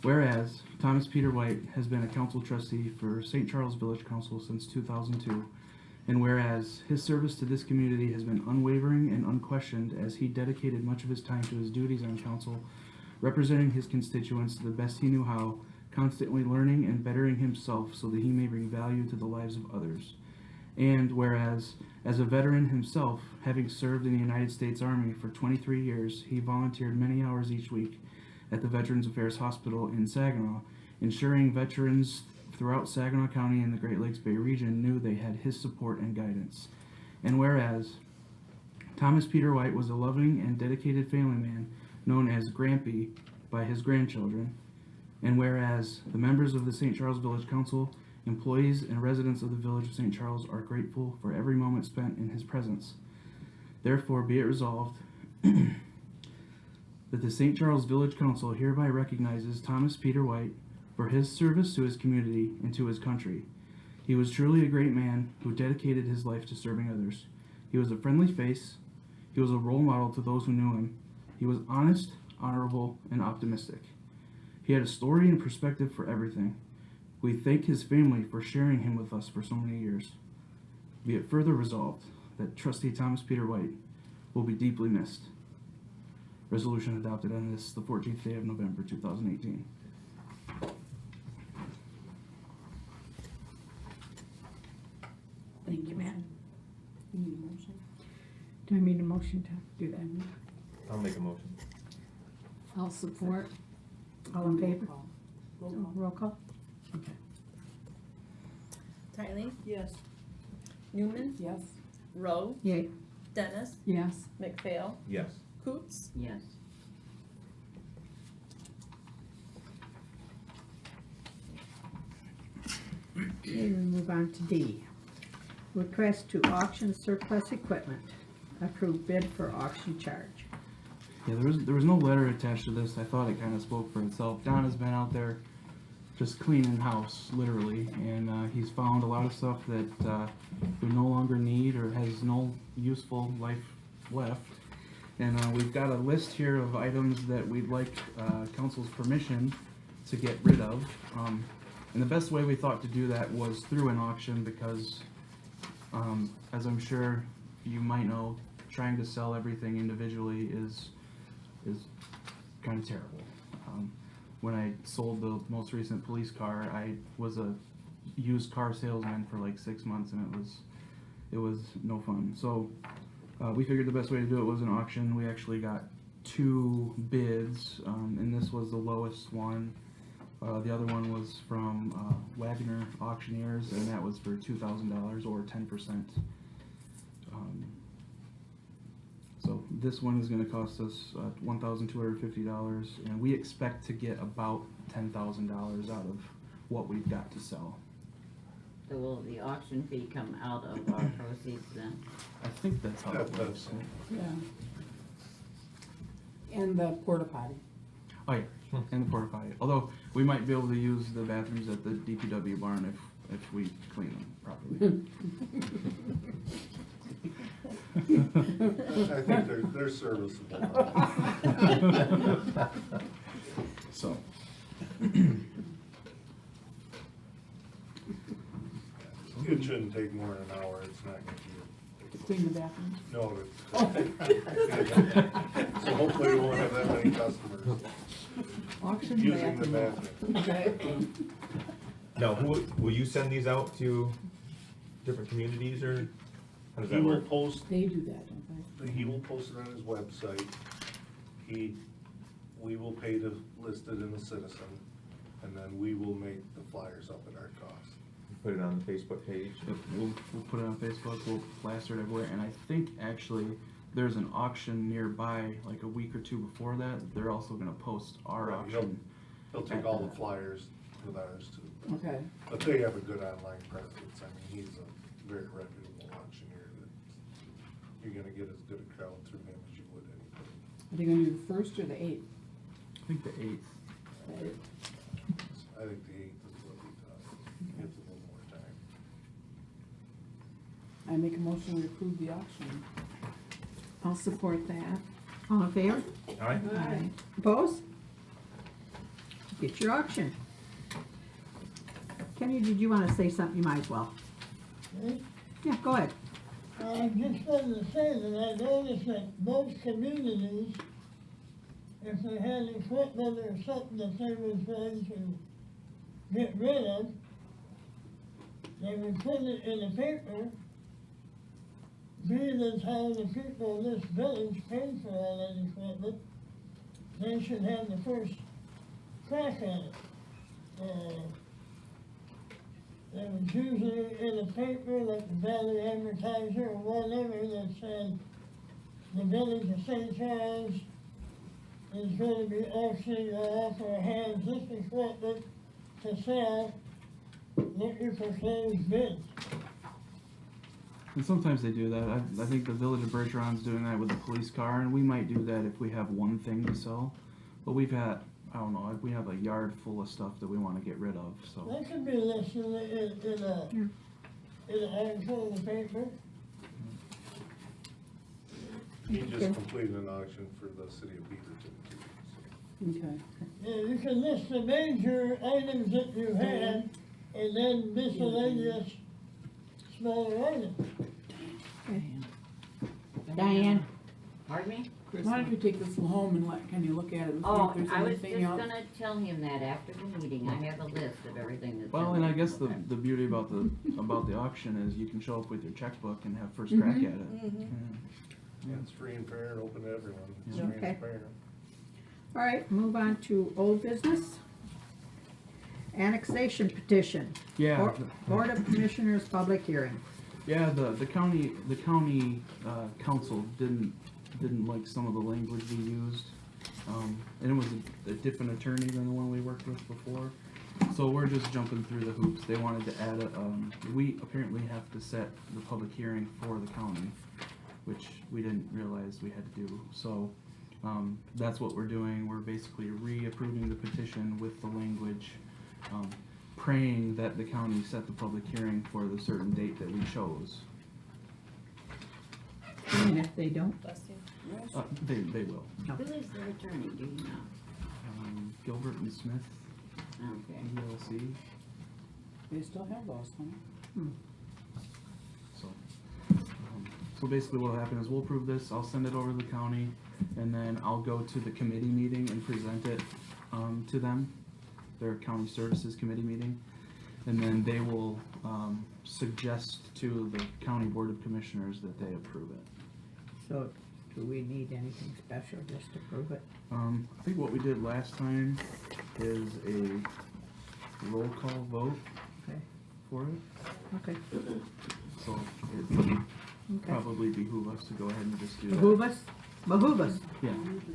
Whereas Thomas Peter White has been a council trustee for St. Charles Village Council since 2002, and whereas his service to this community has been unwavering and unquestioned as he dedicated much of his time to his duties on council, representing his constituents the best he knew how, constantly learning and bettering himself so that he may bring value to the lives of others. And whereas, as a veteran himself, having served in the United States Army for 23 years, he volunteered many hours each week at the Veterans Affairs Hospital in Saginaw, ensuring veterans throughout Saginaw County and the Great Lakes Bay region knew they had his support and guidance. And whereas, Thomas Peter White was a loving and dedicated family man known as Grampy by his grandchildren. And whereas, the members of the St. Charles Village Council, employees and residents of the Village of St. Charles are grateful for every moment spent in his presence. Therefore, be it resolved that the St. Charles Village Council hereby recognizes Thomas Peter White for his service to his community and to his country. He was truly a great man who dedicated his life to serving others. He was a friendly face. He was a role model to those who knew him. He was honest, honorable, and optimistic. He had a story and perspective for everything. We thank his family for sharing him with us for so many years. Be it further resolved that trustee Thomas Peter White will be deeply missed. Resolution adopted on this, the 14th day of November, 2018.
Thank you, Matt.
You need a motion?
Do I need a motion to do that?
I'll make a motion.
I'll support.
All in favor?
Roll call.
Roll call? Okay.
Tylee?
Yes.
Newman?
Yes.
Rowe?
Yay.
Dennis?
Yes.
McPhail?
Yes.
Coots?
Yes.
Okay, we move on to D. Request to auction surplus equipment. Approved bid for auction charge.
Yeah, there was no letter attached to this. I thought it kind of spoke for itself. Don has been out there just cleaning house, literally, and he's found a lot of stuff that we no longer need or has no useful life left. And we've got a list here of items that we'd like council's permission to get rid of. And the best way we thought to do that was through an auction because, as I'm sure you might know, trying to sell everything individually is kind of terrible. When I sold the most recent police car, I was a used car salesman for like 6 months, and it was no fun. So we figured the best way to do it was an auction. We actually got 2 bids, and this was the lowest one. The other one was from Wagner Auctioneers, and that was for $2,000 or 10%. So this one is going to cost us $1,250, and we expect to get about $10,000 out of what we've got to sell.
So will the auction fee come out of our proceeds then?
I think that's how it works.
Yeah. And the porta potty.
Oh yeah, and the porta potty. Although we might be able to use the bathrooms at the DPW barn if we clean them properly.
I think they're serviceable.
So.
It shouldn't take more than an hour, it's not gonna be.
Clean the bathroom.
No, so hopefully we won't have that many customers
Auction
using the
bathroom.
bathroom.
Now, will you send these out to different communities, or how does
He
that
will
work?
post,
They do that, don't they?
he will post it on his website. We will pay to list it in the Citizen, and then we will make the flyers up at our cost.
Put it on the Facebook page?
Yep, we'll put it on Facebook, we'll plaster it everywhere, and I think actually there's an auction nearby, like a week or 2 before that. They're also gonna post our
Right,
auction.
He'll take
at
all
that.
the flyers with ours too.
Okay.
But they have a good online presence. I mean, he's a very reputable auctioneer that you're gonna get as good a crowd through him as you would anybody.
Are they gonna do the 1st or the 8th?
I think the 8th.
I think the 8th is what we thought. Gives a little more time.
I make a motion to approve the auction.
I'll support that. All in favor?
Aye.
Aye. Opposed? Get your auction. Kenny, did you wanna say something? You might as well. Yeah, go ahead.
I just wanted to say that I noticed that most communities, if they had equipment or something that they was going to get rid of, they would put it in a paper, being as how the people in this village pay for all that equipment, they should have the first crack at it. It was usually in a paper like the Valley Advertiser or whatever that said the village of St. Charles is going to be auctioning off or has this equipment to sell, looking for closed bids.
And sometimes they do that. I think the Village of Bergeron's doing that with the police car, and we might do that if we have one thing to sell. But we've had, I don't know, we have a yard full of stuff that we want to get rid of, so.
That could be listed in an article in the paper.
He just completed an auction for the city of Beaverton too.
Okay.
Yeah, you can list the major items that you had, and then miscellaneous smaller items.
Diane?
Pardon me?
Why don't you take this home and let Kenny look at it and see
Oh,
if there's
I was just
anything else?
gonna tell him that after the meeting, I have a list of everything that's.
Well,
in
and I
there.
guess the beauty about the auction is you can show up with your checkbook and have first crack at it.
Yeah, it's free and fair and open to everyone. It's
Okay.
transparent.
All right, move on to old business. Annexation petition.
Yeah.
Board of Commissioners public hearing.
Yeah, the county council didn't like some of the language we used, and it was a different attorney than the one we worked with before. So we're just jumping through the hoops. They wanted to add we apparently have to set the public hearing for the county, which we didn't realize we had to do. So that's what we're doing. We're basically reapproving the petition with the language, praying that the county set the public hearing for the certain date that we chose.
And if they don't,
They will.
Who is their attorney, do you know?
Gilbert and Smith,
Okay.
LLC.
They still have those, huh?
So basically what'll happen is we'll approve this, I'll send it over to the county, and then I'll go to the committee meeting and present it to them, their county services committee meeting. And then they will, suggest to the county board of commissioners that they approve it.
So, do we need anything special just to prove it?
I think what we did last time is a roll call vote
Okay.
for it.
Okay.
So it would
Okay.
probably behoove us to go ahead and just do that.
Behoove us? Behoove us?
Yeah.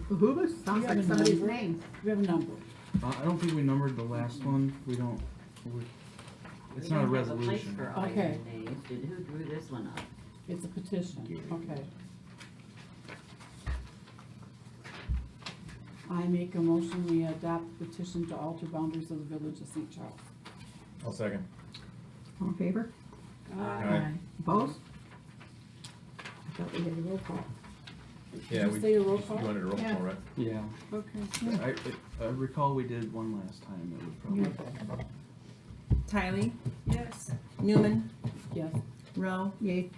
Behoove us? Sounds
We have
like
a
somebody's
number.
name.
We have a number.
I don't think we numbered the last one. We don't, it's
We
not a
don't have place
resolution.
for
Okay.
item names. Who drew this one up?
It's a petition, okay. I make a motion, we adopt petition to alter boundaries of the village of St. Charles.
I'll second.
All in favor?
Aye.
Opposed? I thought we had a roll call.
Yeah,
you
we,
say a roll
you
call?
wanted a roll
Yeah.
call, right?
Yeah.
Okay.
I recall we did one last time. It would probably.
Tiley,
Yes.
Newman,
Yes.
Rowe,
Yay.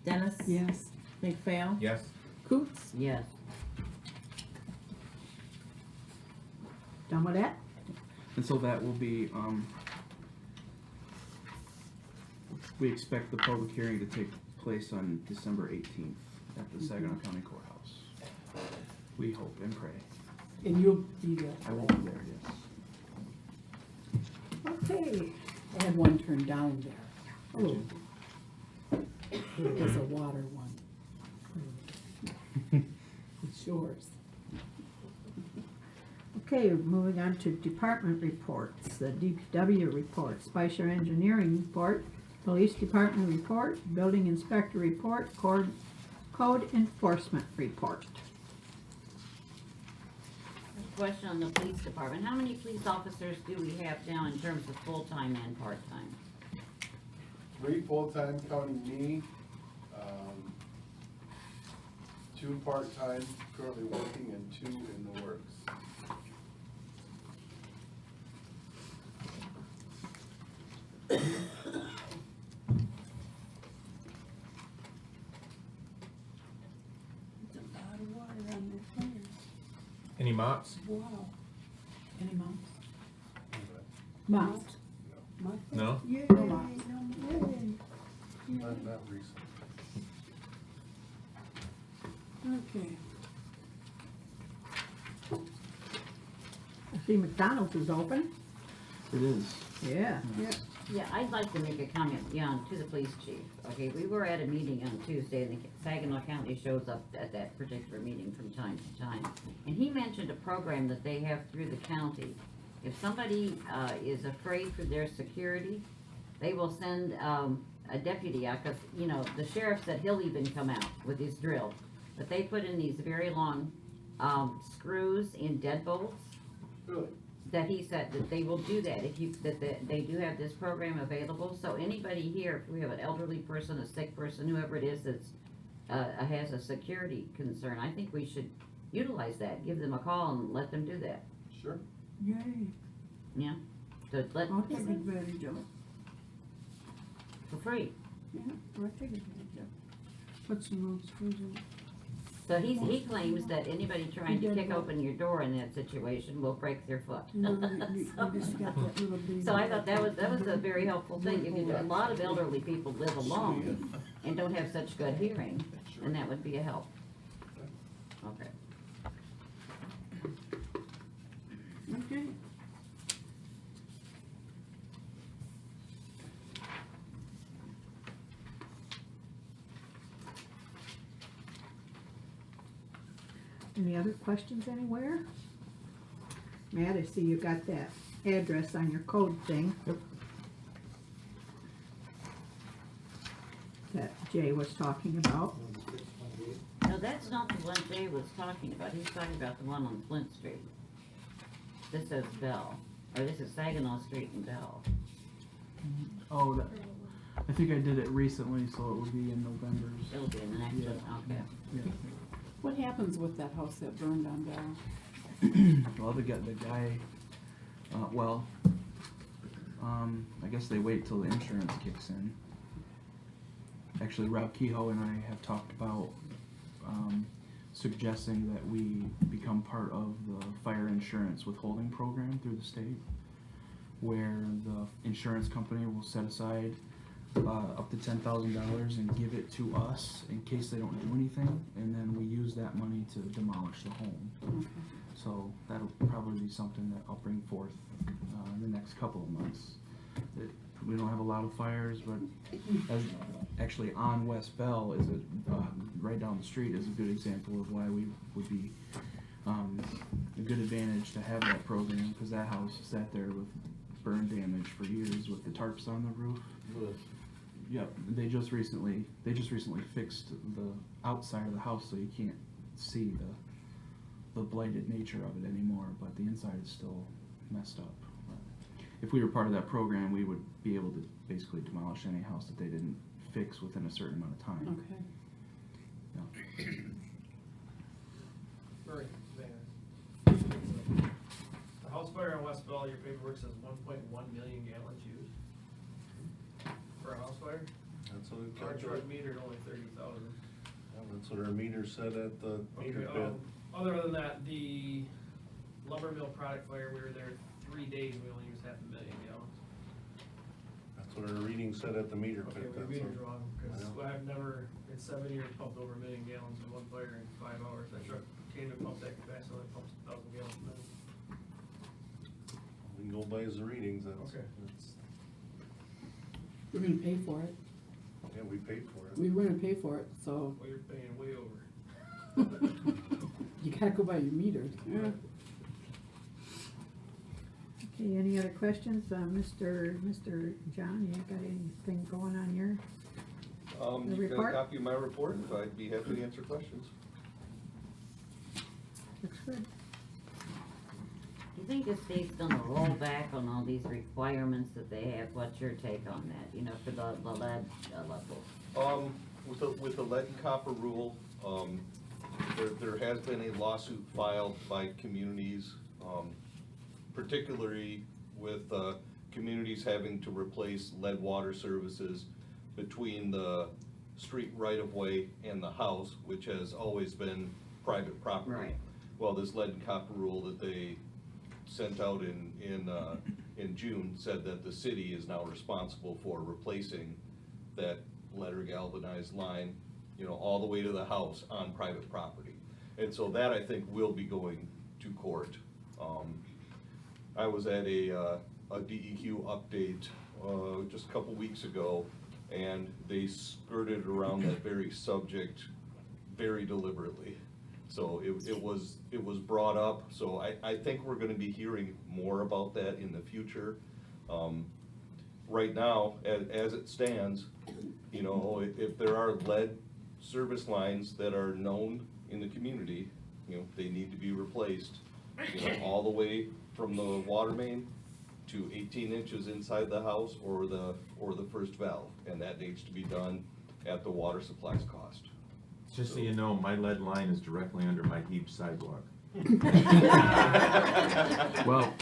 Dennis.
Yes.
McPhail.
Yes.
Coots.
Yes.
Done with that?
And so that will be, we expect the public hearing to take place on December 18th at the Saginaw County Courthouse. We hope and pray.
And you'll be there.
I won't be there, yes.
Okay.
I had one turned down there.
Oh,
It's a water one. It's yours.
okay, moving on to department reports. The DPW report, Spicer Engineering report, Police Department report, Building Inspector report, Code Enforcement report.
Question on the police department. How many police officers do we have now in terms of full-time and part-time?
3 full-time counting me, 2 part-time currently working and 2 in the works.
It's a lot of water on their fires.
Any mops?
Wow. Any moms? Moms?
No?
Yay,
No moms.
yay.
Not recent.
Okay.
I see McDonald's is open.
It is.
Yeah.
Yeah, I'd like to make a comment, to the police chief. Okay, we were at a meeting on Tuesday, and the Saginaw County shows up at that particular meeting from time to time. And he mentioned a program that they have through the county. If somebody, is afraid for their security, they will send, a deputy out, cause, the sheriff said he'll even come out with his drill. But they put in these very long, screws in deadbolts.
Really?
That he said that they will do that they do have this program available. So anybody here, if we have an elderly person, a sick person, whoever it is that's, has a security concern, I think we should utilize that, give them a call and let them do that,
Sure.
Yay.
yeah? So let,
I'll take advantage of it.
for free.
Yeah, I'll take advantage of it. Put some little screws in it.
So he claims that anybody trying to
He
kick
did.
open your door in that situation will break their foot.
You just got that little bitty-
So I thought that was a very helpful thing, because a lot of elderly people live alone and don't have such good hearing, and that would be a help. Okay.
Okay.
Any other questions anywhere? Matt, I see you got that address on your code thing.
Yep.
That Jay was talking about.
No, that's not the one Jay was talking about. He's talking about the one on Flint Street. This says Bell, or this is Saginaw Street and Bell.
Oh, I think I did it recently, so it will be in November's.
It'll be in the next one, okay.
Yeah.
What happens with that house that burned on Bell?
Well, the guy, I guess they wait till the insurance kicks in. Actually, Rob Kehoe and I have talked about, suggesting that we become part of the fire insurance withholding program through the state. where the insurance company will set aside up to $10,000 and give it to us in case they don't do anything, and then we use that money to demolish the home. So that'll probably be something that I'll bring forth in the next couple of months. We don't have a lot of fires, but actually on West Bell is right down the street is a good example of why we would be a good advantage to have that program, because that house sat there with burn damage for years with the tarps on the roof. Yep, they just recently fixed the outside of the house so you can't see the blighted nature of it anymore, but the inside is still messed up. If we were part of that program, we would be able to basically demolish any house that they didn't fix within a certain amount of time.
Okay.
Yeah.
Murray, Van. The house fire on West Bell, your paperwork says 1.1 million gallons used for a house fire.
That's what it
Our
calculated.
truck metered only 30,000.
That's what our meter said at the meter pit.
Other than that, the lumber mill product fire, we were there 3 days, we only used 500,000 gallons.
That's what our reading said at the meter
Okay,
pit.
well,
That's
your meter's
what-
wrong, because
Yeah.
I've never, in 7 years, pumped over 1 million gallons in one fire in 5 hours. That truck came and pumped that capacity, only pumps 1,000 gallons a minute.
We can go by the readings, that's,
Okay.
We're gonna pay for it.
yeah, we paid for it.
We were gonna pay for it, so
Well, you're paying way over.
you gotta go by your meters.
Yeah. Okay, any other questions? Mr. John, you got anything going on your? The
You got a
report?
copy of my report, I'd be happy to answer questions.
Looks good.
Do you think the state's gonna roll back on all these requirements that they have? What's your take on that, you know, for the lead level?
With the lead and copper rule, there has been a lawsuit filed by communities, particularly with, communities having to replace lead water services between the street right-of-way and the house, which has always been private property.
Right.
Well, this lead and copper rule that they sent out in June said that the city is now responsible for replacing that lead or galvanized line, you know, all the way to the house on private property. And so that, I think, will be going to court. I was at a DEQ update, just a couple weeks ago, and they skirted around that very subject very deliberately. So it was brought up, so I think we're gonna be hearing more about that in the future. Right now, as it stands, you know, if there are lead service lines that are known in the community, you know, they need to be replaced, you know, all the way from the water main to 18 inches inside the house or the first valve, and that needs to be done at the water supply's cost.
Just so you know, my lead line is directly under my heap sidewalk.
Well,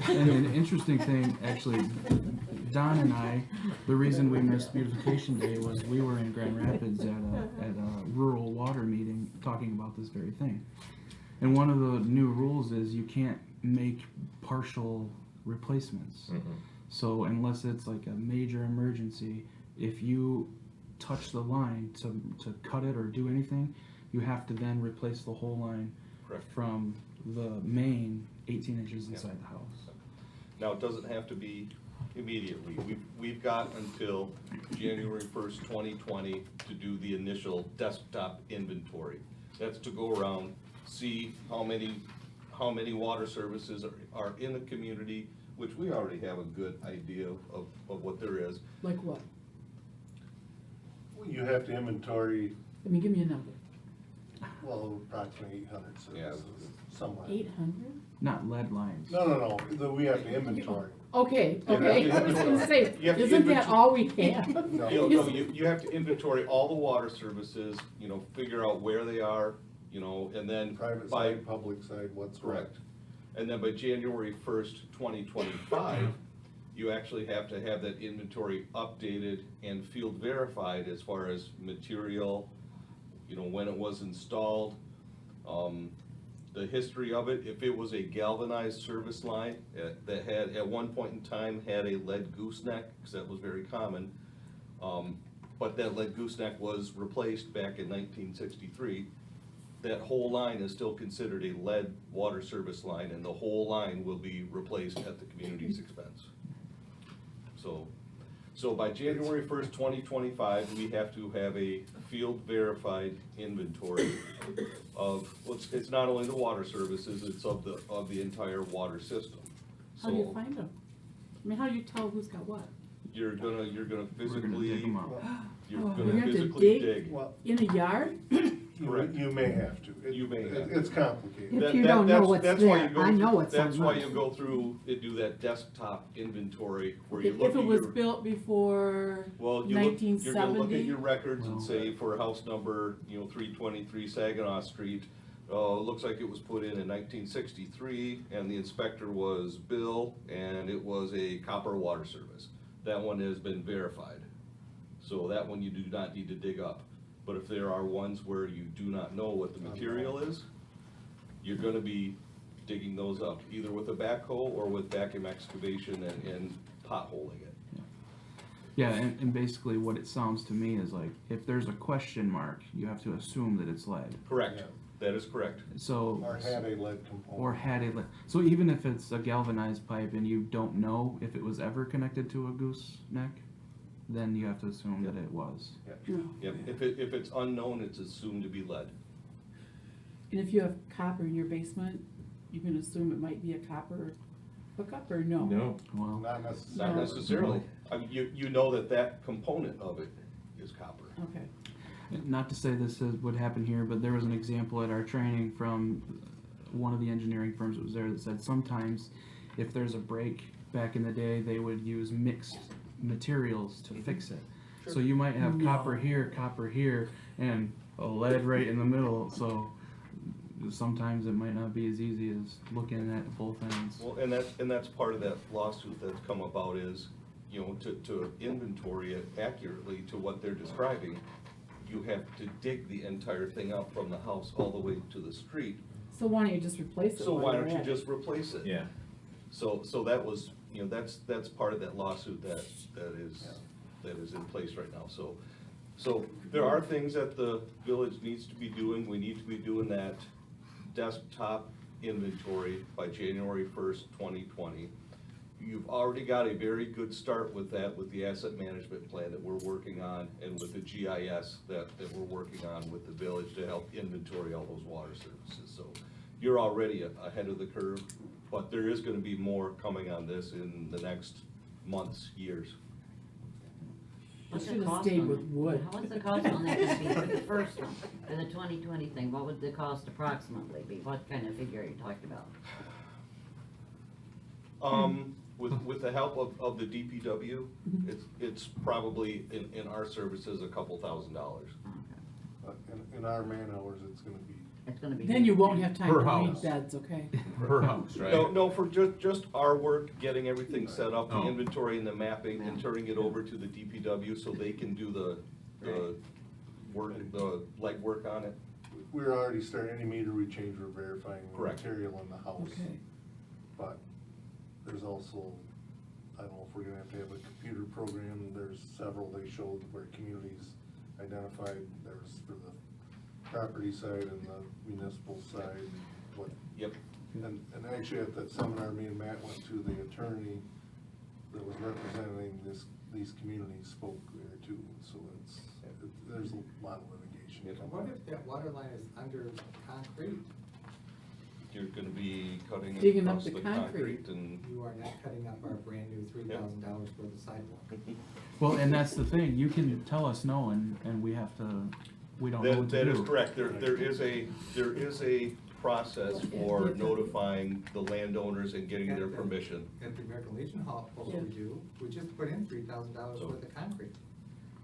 and an interesting thing, actually, Don and I, the reason we missed Beautification Day was we were in Grand Rapids at a rural water meeting talking about this very thing. And one of the new rules is you can't make partial replacements. So unless it's like a major emergency, if you touch the line to cut it or do anything, you have to then replace the whole line.
Correct.
From the main 18 inches inside the house.
Now, it doesn't have to be immediately. We've got until January 1st, 2020 to do the initial desktop inventory. That's to go around, see how many water services are in the community, which we already have a good idea of what there is.
Like what?
You have to inventory,
I mean, give me a number.
well, approximately 800 services, somewhere.
800?
Not lead lines.
No, we have to inventory.
Okay,
You have to
okay, I was gonna say,
You have to
isn't that
inventory-
all we have?
No.
You have to inventory all the water services, you know, figure out where they are, you know, and then
Private
by,
side, public side, what's what.
correct. And then by January 1st, 2025, you actually have to have that inventory updated and field verified as far as material, you know, when it was installed, the history of it, if it was a galvanized service line that had, at one point in time, had a lead gooseneck, because that was very common, but that lead gooseneck was replaced back in 1963, that whole line is still considered a lead water service line, and the whole line will be replaced at the community's expense. So by January 1st, 2025, we have to have a field verified inventory of, well, it's not only the water services, it's of the entire water system.
How do you
So
find them? I mean, how do you tell who's got what?
you're gonna physically,
dig 'em up.
you're
Oh,
gonna
you have to
physically
dig?
dig.
Well,
In a yard?
Correct.
you may have to.
You may have.
It's complicated.
If you don't know what's
That's why
there,
you go
I know
through-
what's
That's why
online.
you go through and do that desktop inventory where you
If
look
it
at
was
your,
built before
well, you're gonna look at
1970?
your records and
Well,
say for house number, 323 Saginaw Street, looks like it was put in 1963, and the inspector was Bill, and it was a copper water service. That one has been verified. So that one you do not need to dig up. But if there are ones where you do not know what the material is, you're gonna be digging those up, either with a backhoe or with vacuum excavation and potholing it.
Yeah, and basically what it sounds to me is like, if there's a question mark, you have to assume that it's lead.
Correct,
Yeah.
that is correct.
So.
Or had a lead component.
Or had a lead. So even if it's a galvanized pipe and you don't know if it was ever connected to a gooseneck, then you have to assume that it was.
No.
Yep, if it's unknown, it's assumed to be lead.
And if you have copper in your basement, you can assume it might be a copper hookup or no?
No.
Well,
Not necessarily.
Not necessarily. I mean, you know that component of it is copper.
Okay.
not to say this would happen here, but there was an example at our training from one of the engineering firms that was there that said sometimes if there's a break back in the day, they would use mixed materials to fix it. So you might have copper here, and a lead right in the middle, so sometimes it might not be as easy as looking at both ends.
Well, and that's part of that lawsuit that's come about is, to inventory it accurately to what they're describing, you have to dig the entire thing up from the house all the way to the street.
So why don't you just replace it?
So
while
why
you're
don't you
at it?
just replace it?
Yeah.
So that was, that's part of that lawsuit that is in place right now, so there are things that the village needs to be doing. We need to be doing that desktop inventory by January 1st, 2020. You've already got a very good start with that, with the asset management plan that we're working on, and with the GIS that we're working on with the village to help inventory all those water services. So you're already ahead of the curve, but there is gonna be more coming on this in the next months, years.
What's
Should've
the cost
stayed
on-
with wood.
What's the cost on that to be for the first one, for the 2020 thing? What would the cost approximately be? What kind of figure are you talking about?
With the help of the DPW, it's probably in our services a couple $1,000s.
In our man hours, it's gonna be.
It's gonna be.
Then you won't have time
Per
to
house.
read beds, okay?
Per house, right?
No, for just our work, getting everything set up, the
Oh.
inventory and the mapping, and turning it over to the DPW so they can do the work, the legwork on it.
We're already starting, any meter we change, we're verifying the
Correct.
material in the house.
Okay.
But there's also, I don't know if we're gonna have to have a computer program, there's several they showed where communities identified, there was for the property side and the municipal side, what.
Yep.
And actually at that seminar, me and Matt went to, the attorney that was representing these communities spoke there too, so there's a lot of litigation.
What if that water line is under concrete?
You're gonna be cutting
Digging up
across
the
the
concrete.
concrete and.
You are not cutting up our brand new $3,000 for the sidewalk.
Well, and that's the thing, you can tell us no, and we have to, we don't know what to do.
That is correct. There is a process for notifying the landowners and getting their permission.
At the American Legion Hall, what we do, we just put in $3,000 worth of concrete.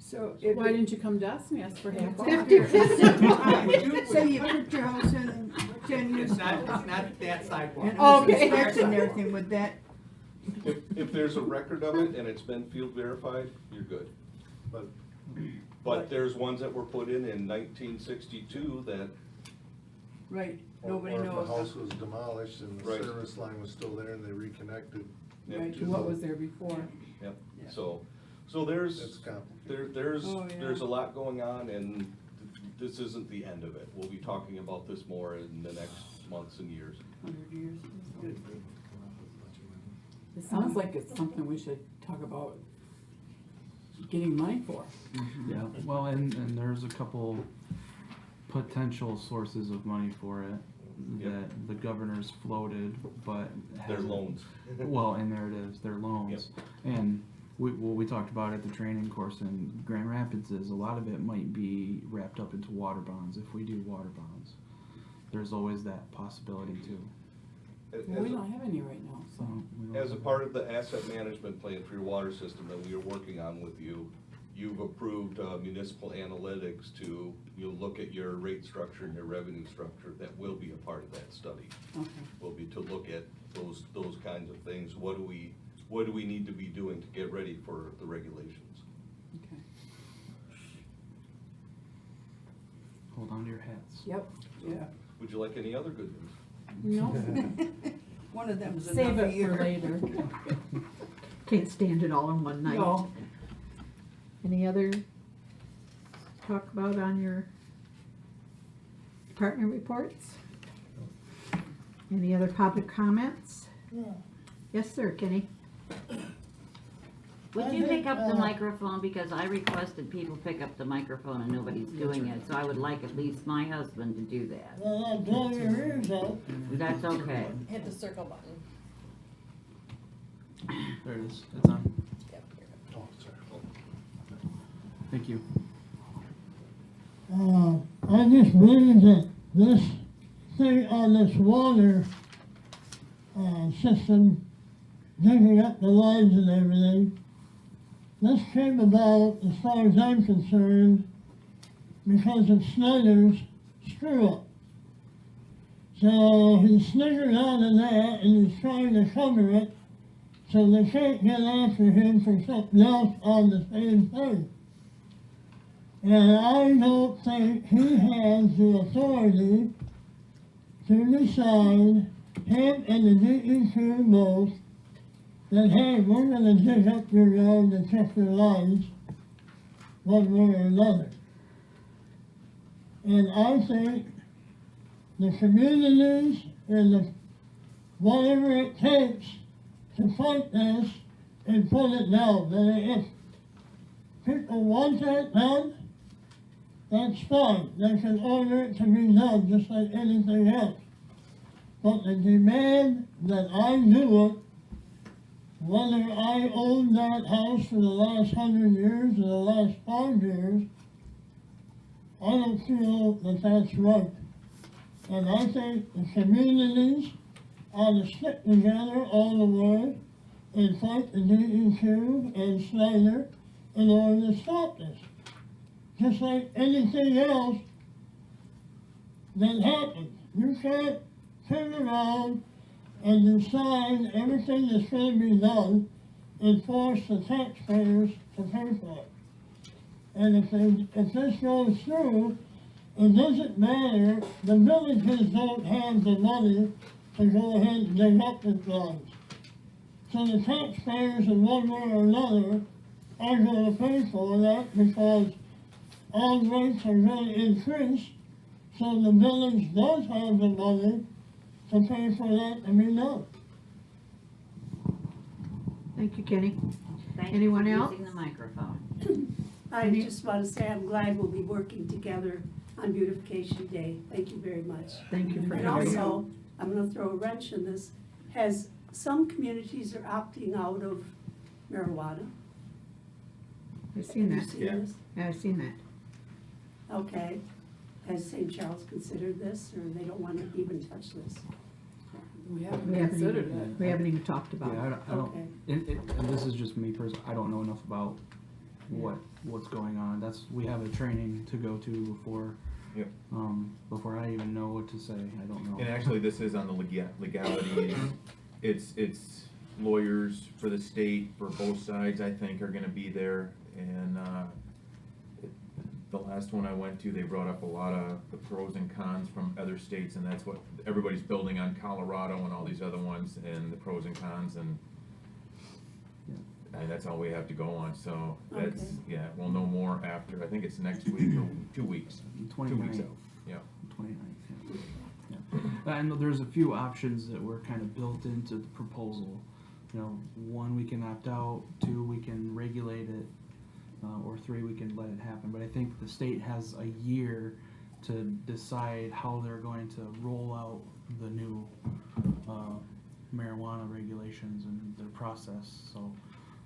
So
So why didn't you come to us and ask for half off?
50%. So you put your house in 10 years.
It's not that sidewalk.
And all the
Okay.
steps and everything with that.
If there's a record of it and it's been field verified, you're good.
But
But there's ones that were put in 1962 that
Right,
Or
nobody
if the
knows.
house was demolished and the
Right.
service line was still there and they reconnected.
Right, to what was there before.
Yep,
Yeah.
so
It's
there's,
complicated.
there's
Oh, yeah.
a lot going on, and this isn't the end of it. We'll be talking about this more in the next months and years.
100 years. It sounds like it's something we should talk about getting money for.
Yeah, well, and there's a couple potential sources of money for it that the governor's floated, but
They're
hasn't-
loans.
Well, and there it is, they're loans. And what we talked about at the training course in Grand Rapids is a lot of it might be wrapped up into water bonds if we do water bonds. There's always that possibility too.
Well, we don't have any right now, so.
We don't
As a
have-
part of the asset management plan for your water system that we are working on with you, you've approved municipal analytics to, look at your rate structure and your revenue structure. That will be a part of that study.
Okay.
Will be to look at those kinds of things. What do we need to be doing to get ready for the regulations?
Okay.
Hold on to your hats.
Yep, yeah.
Would you like any other good news?
No.
One of them is
Save
enough a
it for
year.
later.
Can't stand it all in one night.
No.
Any other talk about on your department reports? Any other public comments?
Yeah.
Yes, sir, Kenny?
Would you pick up the microphone, because I requested people pick up the microphone and nobody's doing it, so I would like at least my husband to do that.
Well, I'll blow your ears out.
That's okay.
Hit the circle button.
There it is, it's on.
Yep,
Oh, sorry.
Thank you.
I just believe that this thing on this water, system, digging up the lines and everything, this came about, as far as I'm concerned, because of Snyder's screw up. So he sniggered out of that and he's trying to cover it so they can't get after him for something else on the same thing. And I don't think he has the authority to decide, him and the DEQ both, that, hey, we're gonna dig up your yard and check your lines, one way or another. And I think the communities and the, whatever it takes to fight this and put it down, that if people want that done, that's fine, they can order it to be done just like anything else. But the demand that I do it, whether I own that house for the last 100 years or the last 5 years, I don't feel that that's right. And I think the communities ought to stick together all the way and fight the DEQ and Snyder in order to stop this. Just like anything else that happens. You can't turn around and decide everything that's going to be done and force the taxpayers to pay for it. And if this goes through, it doesn't matter, the villages don't have the money to go ahead and dig up the lines. So the taxpayers in one way or another are going to pay for that because all rates are going to increase, so the village does have the money to pay for that to be done.
Thank you, Kenny.
Thank
Anyone
you for
else?
using the microphone.
I just want to say I'm glad we'll be working together on Beautification Day. Thank you very much.
Thank you for
And
having
also, I'm going to throw a wrench in this. Some communities are opting out of marijuana.
I've seen
Have
that.
you seen this?
Yeah, I've seen that.
Okay. Has St. Charles considered this, or they don't want to even touch this?
We haven't
We haven't
considered
even,
it.
we haven't even talked about
Yeah,
it.
I don't,
Okay.
and this is just me personally, I don't know enough about what's going on. We have a training to go to before,
Yep.
before I even know what to say, I don't know.
And actually, this is on the legalities. It's lawyers for the state, for both sides, I think, are gonna be there, and, the last one I went to, they brought up a lot of the pros and cons from other states, and that's what everybody's building on Colorado and all these other ones, and the pros and cons, and that's all we have to go on, so that's,
Okay.
yeah, we'll know more after, I think it's next week or 2 weeks. 2 weeks
29th.
out, yeah.
29th, yeah. And there's a few options that were kind of built into the proposal. You know, 1, we can opt out, 2, we can regulate it, or 3, we can let it happen. But I think the state has a year to decide how they're going to roll out the new marijuana regulations and their process. So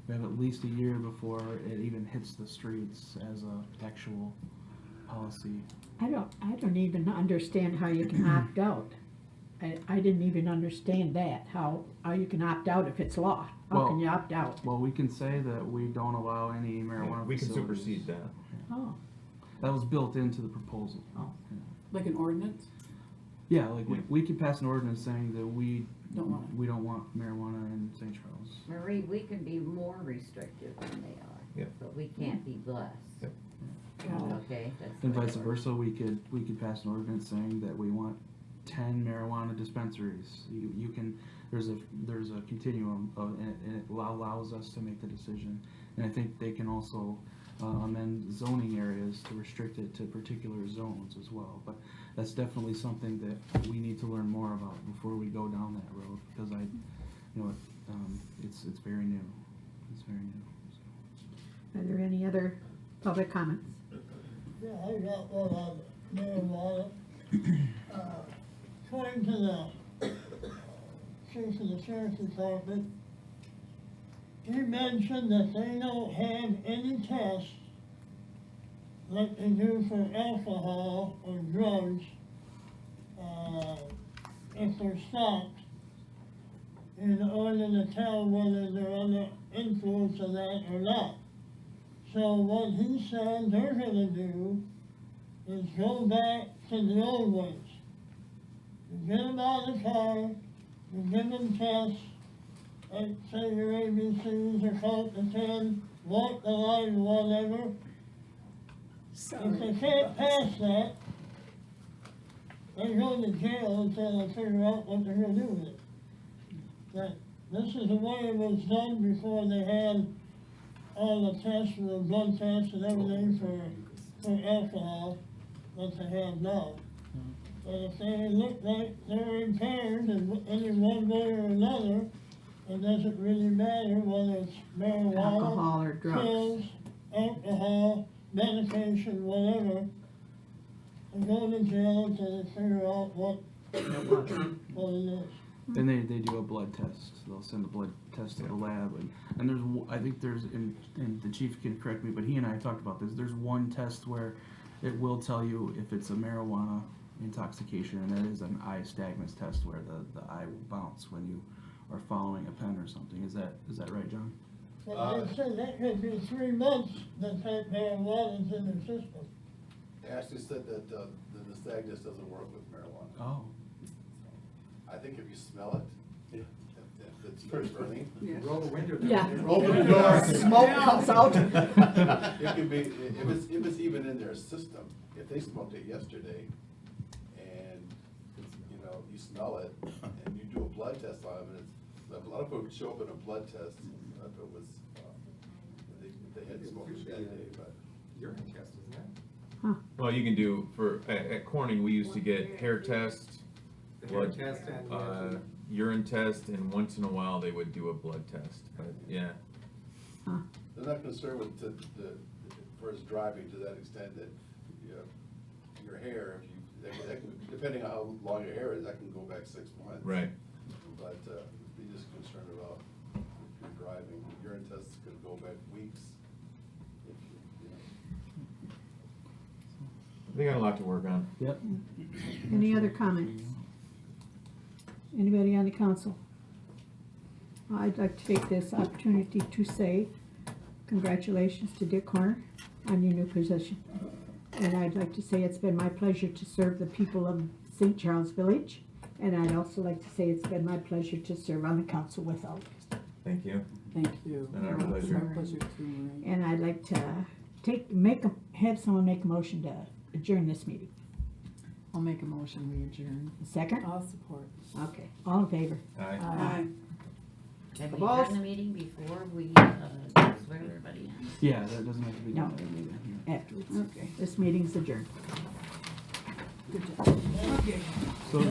we have at least a year before it even hits the streets as a actual policy.
I don't even understand how you can opt out. I didn't even understand that, how you can opt out if it's law. How can you opt out?
Well, we can say that we don't allow any marijuana
We can
facilities.
supersede that.
Oh,
That was built into the proposal.
Oh.
Like an ordinance?
Yeah, like we could pass an ordinance saying that we
Don't want it.
don't want marijuana in St. Charles.
Marie, we can be more restrictive than they are.
Yep.
But we can't be less.
Yep.
Okay, that's.
And
the way
vice
it works.
versa, we could pass an ordinance saying that we want 10 marijuana dispensaries. You can, there's a continuum of, and it allows us to make the decision. And I think they can also amend zoning areas to restrict it to particular zones as well. But that's definitely something that we need to learn more about before we go down that road, because it's very new. It's very new.
are there any other public comments?
Yeah, I got one on marijuana. According to the chief of the sheriff's department, he mentioned that they don't have any tests like they do for alcohol or drugs, if they're stopped, in order to tell whether they're under influence of that or not. So what he said they're gonna do is go back to the old ways. You get them out of the car, you give them tests, like say your ABCs or count to 10, walk the line, whatever. If they can't pass that, they go to jail until they figure out what they're gonna do with it. But this is the way it was done before they had all the tests, the blood tests and everything for alcohol that they have now. But if they look like they're impaired in any one way or another, it doesn't really matter whether it's marijuana,
Alcohol or drugs.
pills, alcohol, medication, whatever. They go to jail until they figure out what it is.
And they do a blood test. They'll send a blood test to the lab, and there's I think there's and the chief can correct me, but he and I talked about this. There's one test where it will tell you if it's a marijuana intoxication, and that is an eye nystagmus test where the eye will bounce when you are following a pen or something. Is that right, John?
But they said that could be 3 months that marijuana's in their system.
They actually said that the nystagmus doesn't work with marijuana.
Oh.
I think if you smell it, if it's burning.
Yeah.
Roll the window down.
Yeah.
You open the door.
Smoke comes out.
It could be, if it's even in their system, if they smoked it yesterday and, you smell it and you do a blood test on it, and it's, a lot of folks show up in a blood test, if it was, if they had smoked it that day, but.
Urine test, isn't it?
Well, you can do, at Corning, we used to get hair test,
The hair
blood,
test and
urine test, and once in a while they would do a blood test, but yeah.
They're not concerned with for us driving to that extent that, your hair, if you, that can, depending on how long your hair is, that can go back 6 months.
Right.
But, be just concerned about if you're driving, urine tests could go back weeks. If you
They got a lot to work on.
Yep.
Any other comments? Anybody on the council? I'd like to take this opportunity to say congratulations to Dick Horner on your new position. And I'd like to say it's been my pleasure to serve the people of St. Charles Village. And I'd also like to say it's been my pleasure to serve on the council with all.
Thank you.
Thank you.
It's been our pleasure.
It's our pleasure too, Marie.
And I'd like to have someone make a motion to adjourn this meeting.
I'll make a motion, we adjourn.
Second?
I'll support.
Okay, all in favor?
Aye.
Aye.
Can we
Boss?
adjourn the meeting before we, swear everybody in?
Yeah, that doesn't have to be
No.
done at a meeting. Yeah.
Afterwards. Okay. This meeting's adjourned.
Good job.
So